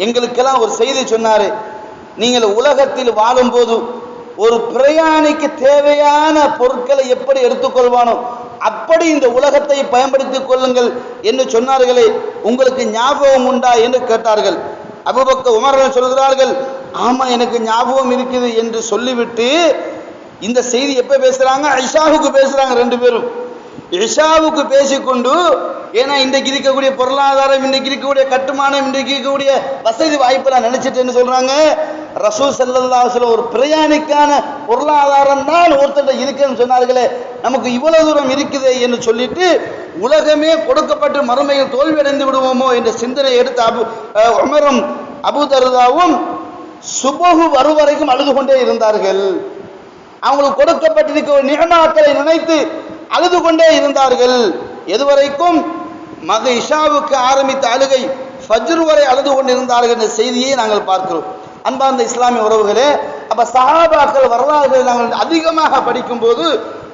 S1: எங்களுக்கெல்லாம் ஒரு செய்தி சொன்னாரு. நீங்கள் உலகத்தில் வாழும்போது ஒரு பிரயாணிக்கு தேவையான பொருட்களை எப்படி எடுத்துக்கொள்வானோ அப்படி இந்த உலகத்தை பயன்படுத்திக் கொள்ளுங்கள் என்று சொன்னார்களே, உங்களுக்கு ஞாபகம் உண்டா என்று கேட்டார்கள். அபூபக்கர் உமர் சொல்கிறார்கள், ஆமா எனக்கு ஞாபகம் இருக்குது என்று சொல்லிவிட்டு இந்த செய்தி எப்ப பேசுறாங்க? இஷாவுக்கு பேசுறாங்க. ரெண்டு பேரும் இஷாவுக்கு பேசிக்கொண்டு, ஏன்னா இன்றைக்கு இருக்கக்கூடிய பொருளாதாரம், இன்றைக்கு இருக்கக்கூடிய கட்டுமானம், இன்றைக்கு இருக்கக்கூடிய வசதி வாய்ப்பெல்லாம் நினைச்சிட்டு என்ன சொல்றாங்க, ரசூல் ஸல்லல்லாஹு அலைஹி வஸல்லம் ஒரு பிரயாணிக்கான பொருளாதாரம் தான் ஒருத்தர் இருக்குன்னு சொன்னார்களே, நமக்கு இவ்வளவு தூரம் இருக்குது என்று சொல்லிட்டு உலகமே கொடுக்கப்பட்டு மறுமையில் தோல்வி அடைந்து விடுவோமோ என்ற சிந்தனை எடுத்து உமரும் அபூ தர்தாவும் சுபஹு வரும் வரைக்கும் அழுது கொண்டே இருந்தார்கள். அவங்களுக்கு கொடுக்கப்பட்டிருக்கிற நிஅமத்களை நினைத்து அழுது கொண்டே இருந்தார்கள். எதுவரைக்கும்? மக இஷாவுக்கு ஆரம்பித்த அழுகை ஃபஜ்ர் வரை அழுது கொண்டிருந்தார்கள் என்ற செய்தியை நாங்கள் பார்க்கிறோம். அன்பார்ந்த இஸ்லாமிய உறவுகளே, அப்ப சஹாபாக்கள் வரலாறுகளை நாங்கள் அதிகமாக படிக்கும் போது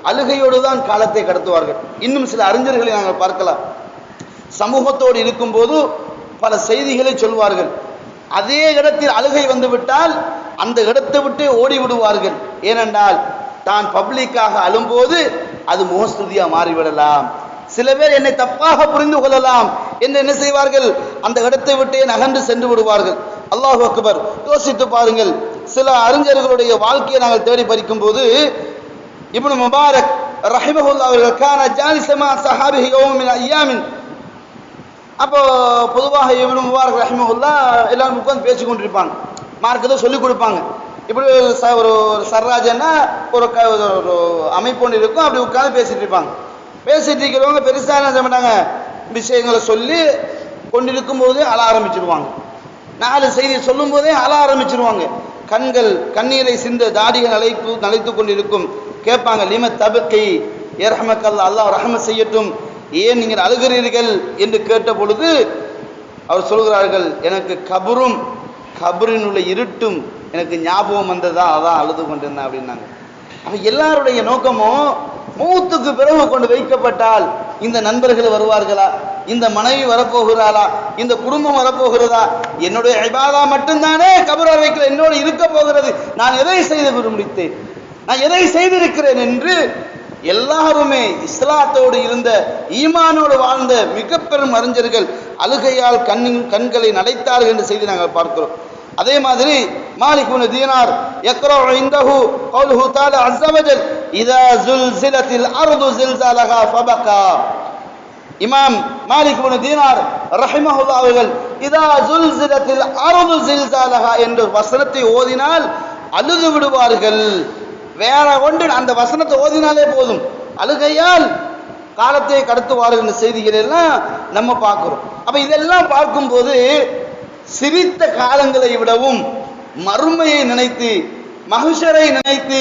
S1: அழுகையோடு தான் காலத்தை கடத்துவார்கள். இன்னும் சில அறிஞர்களை நாங்கள் பார்க்கலாம், சமூகத்தோடு இருக்கும் போது பல செய்திகளை சொல்வார்கள். அதே இடத்தில் அழுகை வந்துவிட்டால் அந்த இடத்தை விட்டு ஓடி விடுவார்கள். ஏனென்றால் தான் பப்ளிக்காக அழும்போது அது மோஸ்துதியா மாறிவிடலாம், சில பேர் என்னை தப்பாக புரிந்து கொள்ளலாம் என்று என்ன செய்வார்கள், அந்த இடத்தை விட்டே நகர்ந்து சென்று விடுவார்கள். அல்லாஹு அக்பர். யோசித்து பாருங்கள், சில அறிஞர்களுடைய வாழ்க்கையை நாங்கள் தேடி படிக்கும் போது இப்னு முபாரக் ரஹிமஹுல்லாஹ் அவர்கள் கான ஜாலிஸமா ஸஹாபிஹி யௌம மின் அய்யாமின். அப்போ பொதுவாக இப்னு முபாரக் ரஹிமஹுல்லாஹ் எல்லாரும் உட்கார்ந்து பேசிக் கொண்டிருப்பாங்க, மார்க்கத்தை சொல்லிக் கொடுப்பாங்க. இப்படி ஒரு சர்ராஜன்னா ஒரு அமைப்பு ஒன்று இருக்கும், அப்படி உட்கார்ந்து பேசிட்டு இருப்பாங்க. பேசிட்டு இருக்கிறவங்க பெருசா என்ன செய்ய மாட்டாங்க, விஷயங்களை சொல்லி கொண்டிருக்கும் போதே அழ ஆரம்பிச்சிருவாங்க. 4 செய்தி சொல்லும் போதே அழ ஆரம்பிச்சிருவாங்க. கண்கள் கண்ணீரை சிந்த தாடிகள் நலைத்து கொண்டிருக்கும். கேட்பாங்க, லிம தபக்கி யர்ஹமக்கல், அல்லாஹ் ரஹ்மத் செய்யட்டும், ஏன் நீங்கள் அழுகிறீர்கள் என்று கேட்ட பொழுது அவர் சொல்கிறார்கள், எனக்கு கபரும் கபரின் உள்ள இருட்டும் எனக்கு ஞாபகம் வந்ததா, அதான் அழுது கொண்டிருந்தேன் அப்படின்னாங்க. அப்ப எல்லாருடைய நோக்கமும் மௌத்துக்கு பிறகு கொண்டு வைக்கப்பட்டால் இந்த நண்பர்கள் வருவார்களா, இந்த மனைவி வரப்போகிறாளா, இந்த குடும்பம் வரப்போகிறதா, என்னுடைய இபாதா மட்டும்தானே கபர் அறைக்குள் என்னோடு இருக்க போகிறது, நான் எதை செய்து முடித்தேன், நான் எதை செய்திருக்கிறேன் என்று எல்லாருமே இஸ்லாத்தோடு இருந்த ஈமானோடு வாழ்ந்த மிக பெரும் அறிஞர்கள் அழுகையால் கண்களை நடைத்தார்கள் என்ற செய்தி நாங்கள் பார்க்கிறோம். அதே மாதிரி மாலிக் இப்னு தீனார் யக்ரஉ இன்தஹு கௌலுஹு தஆலா அஸ்ஸ வஜல் இதா ஸுல்ஸிலத்தில் அர்து ஸில்ஸாலஹா ஃபபகா. இமாம் மாலிக் இப்னு தீனார் ரஹிமஹுல்லாஹ் அவர்கள் இதா ஸுல்ஸிலத்தில் அர்து ஸில்ஸாலஹா என்ற வசனத்தை ஓதினால் அழுது விடுவார்கள். வேற ஒன்று, அந்த வசனத்தை ஓதினாலே போதும் அழுகையால் காலத்தை கடத்துவார்கள் என்ற செய்திகள் எல்லாம் நம்ம பார்க்கிறோம். அப்ப இதெல்லாம் பார்க்கும்போது சிரித்த காலங்களை விடவும் மறுமையை நினைத்து மஹ்ஷரை நினைத்து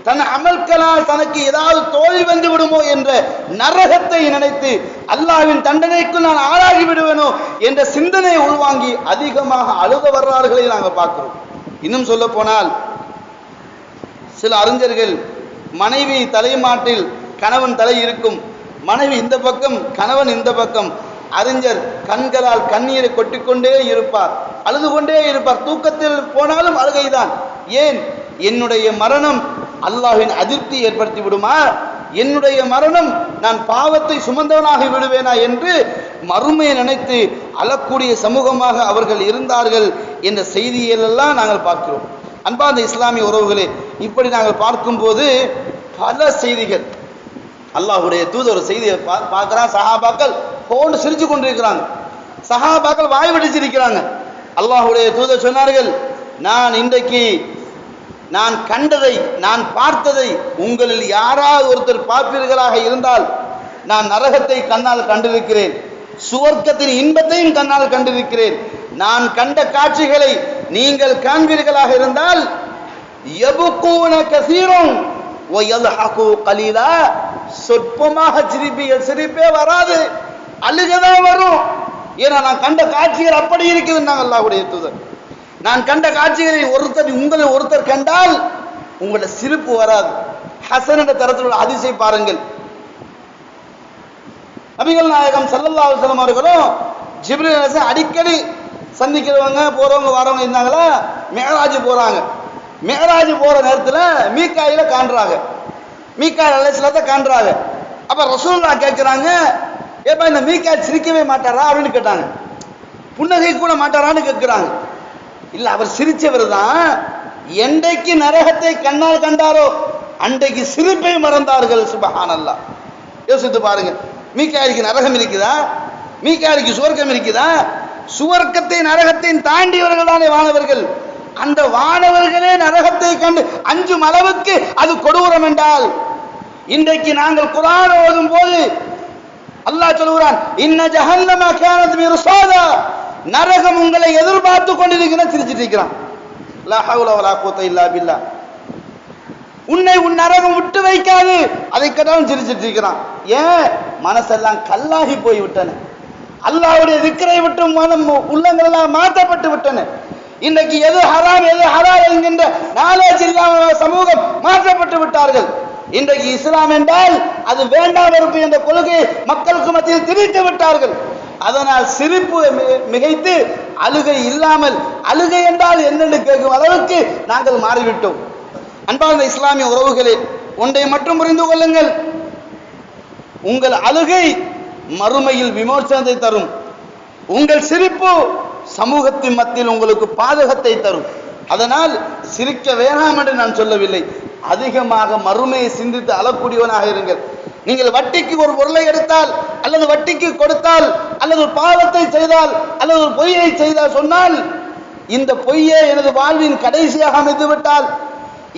S1: தன் அமல்களால் தனக்கு ஏதாவது தோல்வி வந்து விடுமோ என்ற நரகத்தை நினைத்து அல்லாஹ்வின் தண்டனைக்கு நான் ஆளாகி விடுவேனோ என்ற சிந்தனையை உள்வாங்கி அதிகமாக அழுத வரலாறுகளை நாங்கள் பார்க்கிறோம். இன்னும் சொல்ல போனால் சில அறிஞர்கள் மனைவி தலைமாட்டில் கணவன் தலை இருக்கும், மனைவி இந்த பக்கம் கணவன் இந்த பக்கம், அறிஞர் கண்களால் கண்ணீரை கொட்டிக்கொண்டே இருப்பார், அழுது கொண்டே இருப்பார், தூக்கத்தில் போனாலும் அழுகைதான். ஏன்? என்னுடைய மரணம் அல்லாஹ்வின் அதிருப்தி ஏற்படுத்தி விடுமா, என்னுடைய மரணம் நான் பாவத்தை சுமந்தவனாகி விடுவேனா என்று மறுமையை நினைத்து அழக்கூடிய சமூகமாக அவர்கள் இருந்தார்கள் என்ற செய்தியெல்லாம் நாங்கள் பார்க்கிறோம். அன்பார்ந்த இஸ்லாமிய உறவுகளே, இப்படி நாங்கள் பார்க்கும்போது பல செய்திகள், அல்லாஹ்வுடைய தூதர் ஒரு செய்தியை பார்க்கிறான், சஹாபாக்கள் போன்று சிரிச்சு கொண்டிருக்கிறாங்க, சஹாபாக்கள் வாய் வெடிச்சிருக்கிறாங்க. அல்லாஹ்வுடைய தூதர் சொன்னார்கள், நான் இன்றைக்கு நான் கண்டதை நான் பார்த்ததை உங்களில் யாராவது ஒருத்தர் பார்ப்பீர்களாக இருந்தால் நான் நரகத்தை கண்ணால் கண்டிருக்கிறேன், சுவர்க்கத்தின் இன்பத்தையும் கண்ணால் கண்டிருக்கிறேன். நான் கண்ட காட்சிகளை நீங்கள் காண்பீர்களாக இருந்தால் யபுகூன கஸீரன் வ யல்ஹகு கலீலா, சொற்பமாக சிரிப்பீர்கள், சிரிப்பே வராது, அழுகதான் வரும். ஏன்னா நான் கண்ட காட்சிகள் அப்படி இருக்குதுன்னாங்க அல்லாஹ்வுடைய தூதர். நான் கண்ட காட்சிகளை உங்களில் ஒருத்தர் கண்டால் உங்களோட சிரிப்பு வராது, ஹசன் என்ற தரத்தில் உள்ள ஹதீஸை பாருங்கள். நபிகள் நாயகம் ஸல்லல்லாஹு அலைஹி வஸல்லம் அவர்களும் ஜிப்ரீல் அலைஹிஸ்ஸலாம் அடிக்கடி சந்திக்கிறவங்க போறவங்க வரவங்க இருந்தாங்களா. மிஅராஜ் போறாங்க. மிஅராஜ் போற நேரத்தில் மீகாயில காண்றாங்க. மீகாயில் அலைஹிஸ்ஸலாத்தை காண்றாங்க. அப்ப ரசூலுல்லாஹ் கேட்கிறாங்க, ஏப்பா இந்த மீகாயில் சிரிக்கவே மாட்டாரா அப்படின்னு கேட்டாங்க. புன்னகை கூட மாட்டாரான்னு கேட்கிறாங்க. இல்ல, அவர் சிரிச்சவர் தான். என்றைக்கு நரகத்தை கண்ணால் கண்டாரோ அன்றைக்கு சிரிப்பை மறந்தார்கள். சுப்ஹானல்லாஹ். யோசித்து பாருங்க, மீகாயிலுக்கு நரகம் இருக்குதா? மீகாயிலுக்கு சுவர்க்கம் இருக்குதா? சுவர்க்கத்தை நரகத்தை தாண்டியவர்கள் தானே வானவர்கள். அந்த வானவர்களே நரகத்தை கண்டு அஞ்சும் அளவுக்கு அது கொடூரம் என்றால், இன்றைக்கு நாங்கள் குர்ஆன் ஓதும் போது அல்லாஹ் சொல்கிறான், இன்ன ஜஹன்னம கானத் மிர்சாதா, நரகம் உங்களை எதிர்பார்த்து கொண்டிருக்கிற சிரிச்சிட்டு இருக்கிறான். லா ஹவுல வலா குவத்த இல்லா பில்லாஹ். உன்னை உன் நரகம் விட்டு வைக்காது, அதை கேட்டாலும் சிரிச்சிட்டு இருக்கிறான். ஏன்? மனசெல்லாம் கல்லாகி போய் விட்டன. அல்லாஹ்வுடைய திக்ரை விட்டு மனம் உள்ளங்கள் எல்லாம் மாற்றப்பட்டு விட்டன. இன்றைக்கு எது ஹராம் எது ஹலால் என்கின்ற நாலேஜ் இல்லாம சமூகம் மாற்றப்பட்டு விட்டார்கள். இன்றைக்கு இஸ்லாம் என்றால் அது வேண்டாம் வெறுப்பு என்ற கொள்கையை மக்களுக்கு மத்தியில் திணித்து விட்டார்கள். அதனால் சிரிப்பு மிகைத்து அழுகை இல்லாமல், அழுகை என்றால் என்னென்று கேட்கும் அளவுக்கு நாங்கள் மாறிவிட்டோம். அன்பார்ந்த இஸ்லாமிய உறவுகளே, ஒன்றை மட்டும் புரிந்து கொள்ளுங்கள், உங்கள் அழுகை மறுமையில் விமோசனத்தை தரும். உங்கள் சிரிப்பு சமூகத்தின் மத்தியில் உங்களுக்கு பாதகத்தை தரும். அதனால் சிரிக்க வேணாம் என்று நான் சொல்லவில்லை. அதிகமாக மறுமையை சிந்தித்து அழக்கூடியவனாக இருங்கள். நீங்கள் வட்டிக்கு ஒரு பொருளை எடுத்தால், அல்லது வட்டிக்கு கொடுத்தால், அல்லது ஒரு பாவத்தை செய்தால், அல்லது ஒரு பொய்யை செய்தால் சொன்னால், இந்த பொய்யே எனது வாழ்வின் கடைசியாக அமைந்து விட்டால்,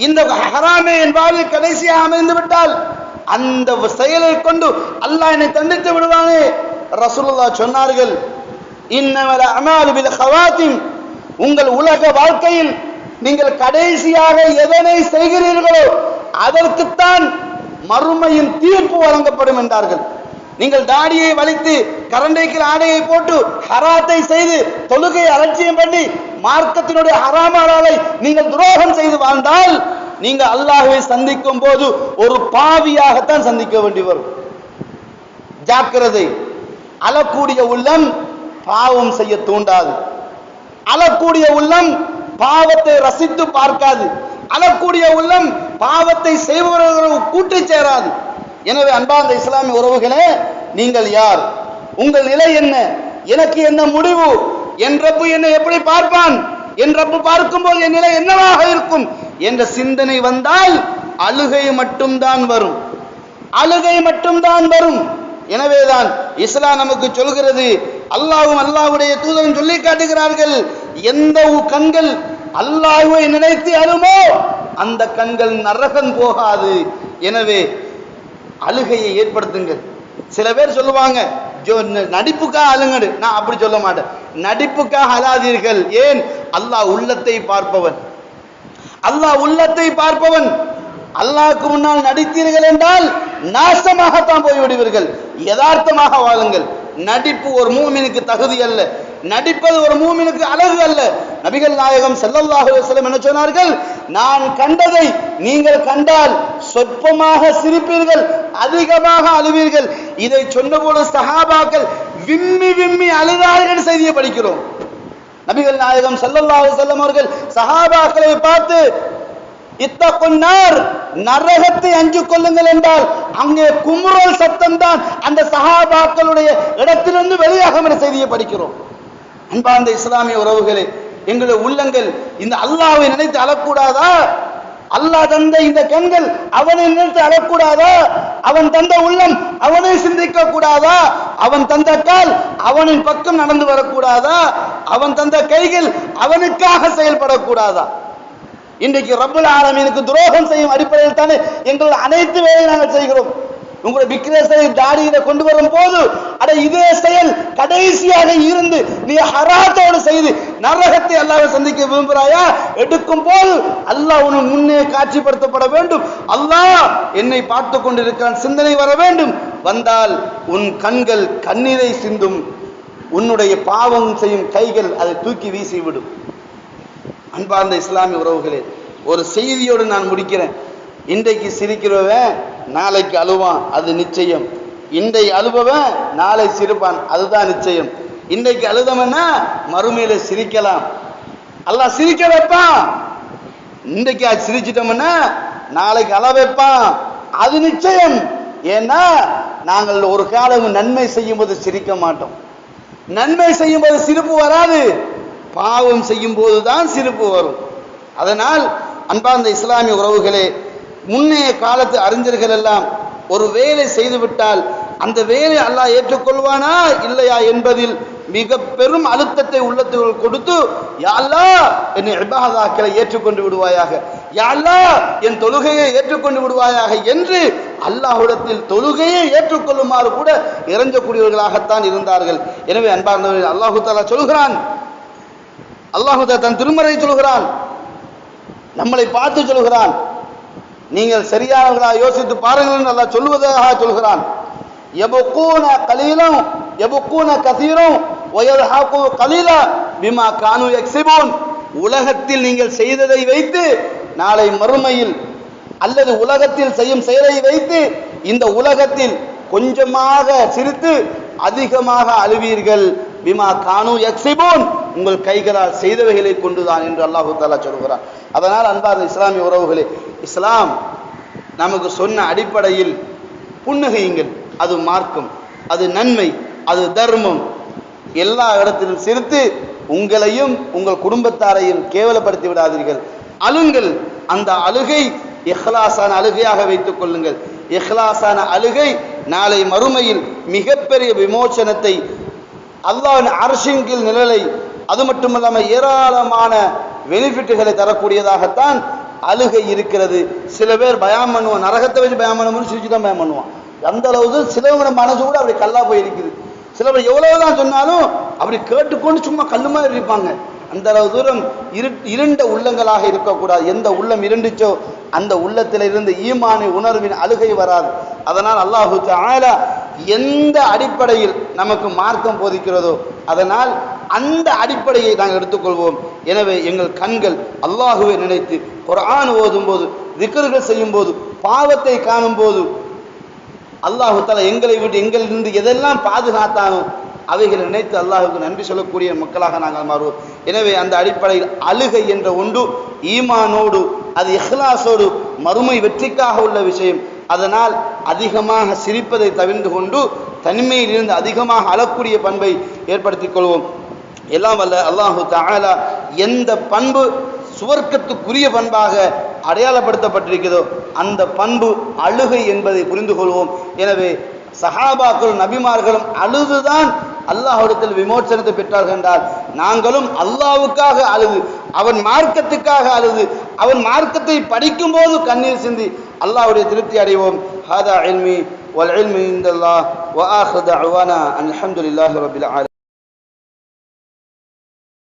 S1: இந்த ஹராமே என் வாழ்வில் கடைசியாக அமைந்து விட்டால், அந்த செயலை கொண்டு அல்லாஹ் என்னை தண்டித்து விடுவானே. ரசூலுல்லாஹ் சொன்னார்கள், இன்னமல் அமாலு பில் ஹவாத்திம், உங்கள் உலக வாழ்க்கையில் நீங்கள் கடைசியாக எதனை செய்கிறீர்களோ அதற்குத்தான் மறுமையின் தீர்ப்பு வழங்கப்படும் என்றார்கள். நீங்கள் தாடியை வலித்து கரண்டைக்கு ஆடையை போட்டு ஹராத்தை செய்து தொழுகையை அலட்சியம் பண்ணி மார்க்கத்தினுடைய ஹராமாலை நீங்கள் துரோகம் செய்து வாழ்ந்தால் நீங்கள் அல்லாஹ்வை சந்திக்கும் போது ஒரு பாவியாகத்தான் சந்திக்க வேண்டி வரும். ஜாக்கிரதை. அழக்கூடிய உள்ளம் பாவம் செய்ய தூண்டாது. அழக்கூடிய உள்ளம் பாவத்தை ரசித்து பார்க்காது. அழக்கூடிய உள்ளம் பாவத்தை செய்பவர்கள் கூட்டி சேராது. எனவே அன்பார்ந்த இஸ்லாமிய உறவுகளே, நீங்கள் யார்? உங்கள் நிலை என்ன? எனக்கு என்ன முடிவு? என் ரப்பு என்னை எப்படி பார்ப்பான்? என் ரப்பு பார்க்கும்போது என் நிலை என்னவாக இருக்கும் என்ற சிந்தனை வந்தால் அழுகை மட்டும்தான் வரும். அழுகை மட்டும்தான் வரும். எனவேதான் இஸ்லாம் நமக்கு சொல்கிறது, அல்லாஹ்வும் அல்லாஹ்வுடைய தூதரும் சொல்லி காட்டுகிறார்கள், எந்த கண்கள் அல்லாஹ்வை நினைத்து அழுமோ அந்த கண்கள் நரகம் போகாது. எனவே அழுகையை ஏற்படுத்துங்கள். சில பேர் சொல்லுவாங்க, நடிப்புக்காக அழுங்கடு. நான் அப்படி சொல்ல மாட்டேன். நடிப்புக்காக அழாதீர்கள். ஏன்? அல்லாஹ் உள்ளத்தை பார்ப்பவன். அல்லாஹ் உள்ளத்தை பார்ப்பவன். அல்லாஹ்வுக்கு முன்னால் நடித்தீர்கள் என்றால் நாசமாகத்தான் போய்விடுவீர்கள். யதார்த்தமாக வாழுங்கள். நடிப்பு ஒரு மூமினுக்கு தகுதி அல்ல. நடிப்பது ஒரு மூமினுக்கு அழகு அல்ல. நபிகள் நாயகம் ஸல்லல்லாஹு அலைஹி வஸல்லம் என்ன சொன்னார்கள்? நான் கண்டதை நீங்கள் கண்டால் சொற்பமாக சிரிப்பீர்கள், அதிகமாக அழுவீர்கள். இதை சொன்னபோது சஹாபாக்கள் விம்மி விம்மி அழுதார்கள் செய்தியை படிக்கிறோம். நபிகள் நாயகம் ஸல்லல்லாஹு அலைஹி வஸல்லம் அவர்கள் சஹாபாக்களை பார்த்து, இத்தகுன்னார், நரகத்தை அஞ்சு கொள்ளுங்கள் என்றால் அங்கே குமுறல் சத்தம் தான் அந்த சஹாபாக்களுடைய இடத்திலிருந்து வெளியாகும் என்ற செய்தியை படிக்கிறோம். அன்பார்ந்த இஸ்லாமிய உறவுகளே, எங்களுடைய உள்ளங்கள் இந்த அல்லாஹ்வை நினைத்து அழக்கூடாதா? அல்லாஹ் தந்த இந்த கண்கள் அவனை நினைத்து அழக்கூடாதா? அவன் தந்த உள்ளம் அவனை சிந்திக்க கூடாதா? அவன் தந்த கால் அவனின் பக்கம் நடந்து வரக்கூடாதா? அவன் தந்த கைகள் அவனுக்காக செயல்படக்கூடாதா? இன்றைக்கு ரப்புல் ஆலமீனுக்கு துரோகம் செய்யும் அடிப்படையில் தானே எங்கள் அனைத்து வேலையை நாங்கள் செய்கிறோம். உங்களுடைய விக்ரேசை தாடியில கொண்டு வரும் போது அட இதே செயல் கடைசியாக இருந்து நீ ஹராத்தோடு செய்து நரகத்தை அல்லாஹ்வை சந்திக்க விரும்புகிறாயா? எடுக்கும் போது அல்லாஹ் உன் முன்னே காட்சிப்படுத்தப்பட வேண்டும். அல்லாஹ் என்னை பார்த்து கொண்டிருக்கிறான் சிந்தனை வர வேண்டும். வந்தால் உன் கண்கள் கண்ணீரை சிந்தும். உன்னுடைய பாவம் செய்யும் கைகள் அதை தூக்கி வீசிவிடும். அன்பார்ந்த இஸ்லாமிய உறவுகளே, ஒரு செய்தியோடு நான் முடிக்கிறேன். இன்றைக்கு சிரிக்கிறவன் நாளைக்கு அழுவான், அது நிச்சயம். இன்றைக்கு அழுபவன் நாளை சிரிப்பான், அதுதான் நிச்சயம். இன்றைக்கு அழுதவன்னா மறுமையில சிரிக்கலாம், அல்லாஹ் சிரிக்க வைப்பான். இன்றைக்கு அது சிரிச்சிட்டோம்னா நாளைக்கு அழ வைப்பான், அது நிச்சயம். ஏன்னா நாங்கள் ஒரு காலம் நன்மை செய்யும் போது சிரிக்க மாட்டோம். நன்மை செய்யும் போது சிரிப்பு வராது, பாவம் செய்யும் போதுதான் சிரிப்பு வரும். அதனால் அன்பார்ந்த இஸ்லாமிய உறவுகளே, முன்னைய காலத்து அறிஞர்கள் எல்லாம் ஒரு வேலை செய்துவிட்டால் அந்த வேலை அல்லாஹ் ஏற்றுக்கொள்வானா இல்லையா என்பதில் மிக பெரும் அழுத்தத்தை உள்ளத்துக்குள் கொடுத்து, யா அல்லாஹ் என்னை இபாதத்களை ஏற்றுக்கொண்டு விடுவாயாக, யா அல்லாஹ் என் தொழுகையை ஏற்றுக்கொண்டு விடுவாயாக என்று அல்லாஹ்விடத்தில் தொழுகையை ஏற்றுக்கொள்ளுமாறு கூட இறைஞ்சக்கூடியவர்களாகத்தான் இருந்தார்கள். எனவே அன்பார்ந்தவர்கள், அல்லாஹு தஆலா சொல்கிறான், அல்லாஹு தஆலா தன் திருமறை சொல்கிறான், நம்மளை பார்த்து சொல்கிறான், நீங்கள் சரியானவர்களாக யோசித்து பாருங்கள் என்று அல்லாஹ் சொல்வதாக சொல்கிறான். யபுக்கூன கலீலம் யபுக்கூன கதீரம் வயல்ஹகு கலீலா பிமா கானூ யக்ஸிபூன். உலகத்தில் நீங்கள் செய்ததை வைத்து நாளை மறுமையில் அல்லது உலகத்தில் செய்யும் செயலை வைத்து இந்த உலகத்தில் கொஞ்சமாக சிரித்து அதிகமாக அழுவீர்கள். பிமா கானூ யக்ஸிபூன், உங்கள் கைகளால் செய்தவைகளை கொண்டுதான் என்று அல்லாஹு தஆலா சொல்கிறார். அதனால் அன்பார்ந்த இஸ்லாமிய உறவுகளே, இஸ்லாம் நமக்கு சொன்ன அடிப்படையில் புன்னகையுங்கள், அது மார்க்கம், அது நன்மை, அது தர்மம். எல்லா இடத்திலும் சிரித்து உங்களையும் உங்கள் குடும்பத்தாரையும் கேவலப்படுத்தி விடாதீர்கள். அழுங்கள், அந்த அழுகை இஹ்லாஸான அழுகையாக வைத்துக் கொள்ளுங்கள். இஹ்லாஸான அழுகை நாளை மறுமையில் மிகப்பெரிய விமோசனத்தை, அல்லாஹ்வின் அர்ஷின் கீழ் நிழலை, அது மட்டுமல்லாமல் ஏராளமான பெனிஃபிட்டுகளை தரக்கூடியதாகத்தான் அழுகை இருக்கிறது. சில பேர் பயம் பண்ணுவான், நரகத்தை வச்சு பயம் பண்ணுவோம்னு சிரிச்சு தான் பயம் பண்ணுவான். அந்த அளவுக்கு சிலவங்க மனசு கூட அப்படி கல்லா போய் இருக்குது. சிலவர் எவ்வளவுதான் சொன்னாலும் அப்படி கேட்டுக்கொண்டு சும்மா கல்லு மாதிரி இருப்பாங்க. அந்த அளவு தூரம் இருண்ட உள்ளங்களாக இருக்கக்கூடாது. எந்த உள்ளம் இருண்டுச்சோ அந்த உள்ளத்தில் இருந்து ஈமானை உணர்வின் அழுகை வராது. அதனால் அல்லாஹு தஆலா எந்த அடிப்படையில் நமக்கு மார்க்கம் போதிக்கிறதோ அதனால் அந்த அடிப்படையை நாங்கள் எடுத்துக்கொள்வோம். எனவே எங்கள் கண்கள் அல்லாஹுவை நினைத்து குர்ஆன் ஓதும் போது, திக்ர்கள் செய்யும் போது, பாவத்தை காணும் போது அல்லாஹு தஆலா எங்களை விட்டு எங்களிலிருந்து எதெல்லாம் பாதுகாத்தானோ அவைகளை நினைத்து அல்லாஹுக்கு நன்றி சொல்லக்கூடிய மக்களாக நாங்கள் மாறுவோம். எனவே அந்த அடிப்படையில் அழுகை என்ற ஒன்று ஈமானோடு, அது இஹ்லாஸோடு மறுமை வெற்றிக்காக உள்ள விஷயம். அதனால் அதிகமாக சிரிப்பதை தவிர்த்து கொண்டு தனிமையில் இருந்து அதிகமாக அழக்கூடிய பண்பை ஏற்படுத்திக் கொள்வோம். எல்லாம் வல்ல அல்லாஹு தஆலா எந்த பண்பு சுவர்க்கத்துக்குரிய பண்பாக அடையாளப்படுத்தப்பட்டிருக்கிறதோ அந்த பண்பு அழுகை என்பதை புரிந்து கொள்வோம். எனவே சஹாபாக்களும் நபிமார்களும் அழுதுதான் அல்லாஹ்விடத்தில் விமோசனத்தை பெற்றார்கள் என்றால் நாங்களும் அல்லாஹ்வுக்காக அழுது, அவன் மார்க்கத்துக்காக அழுது, அவன் மார்க்கத்தை படிக்கும் போது கண்ணீர் சிந்தி அல்லாஹ்வுடைய திருப்தி அடைவோம். ஹாதா இல்மி வல் இல்மு இன்தல்லாஹ் வ ஆখিরு தஅவானா அல்ஹம்துலில்லாஹி ரப்பில் ஆலமீன்.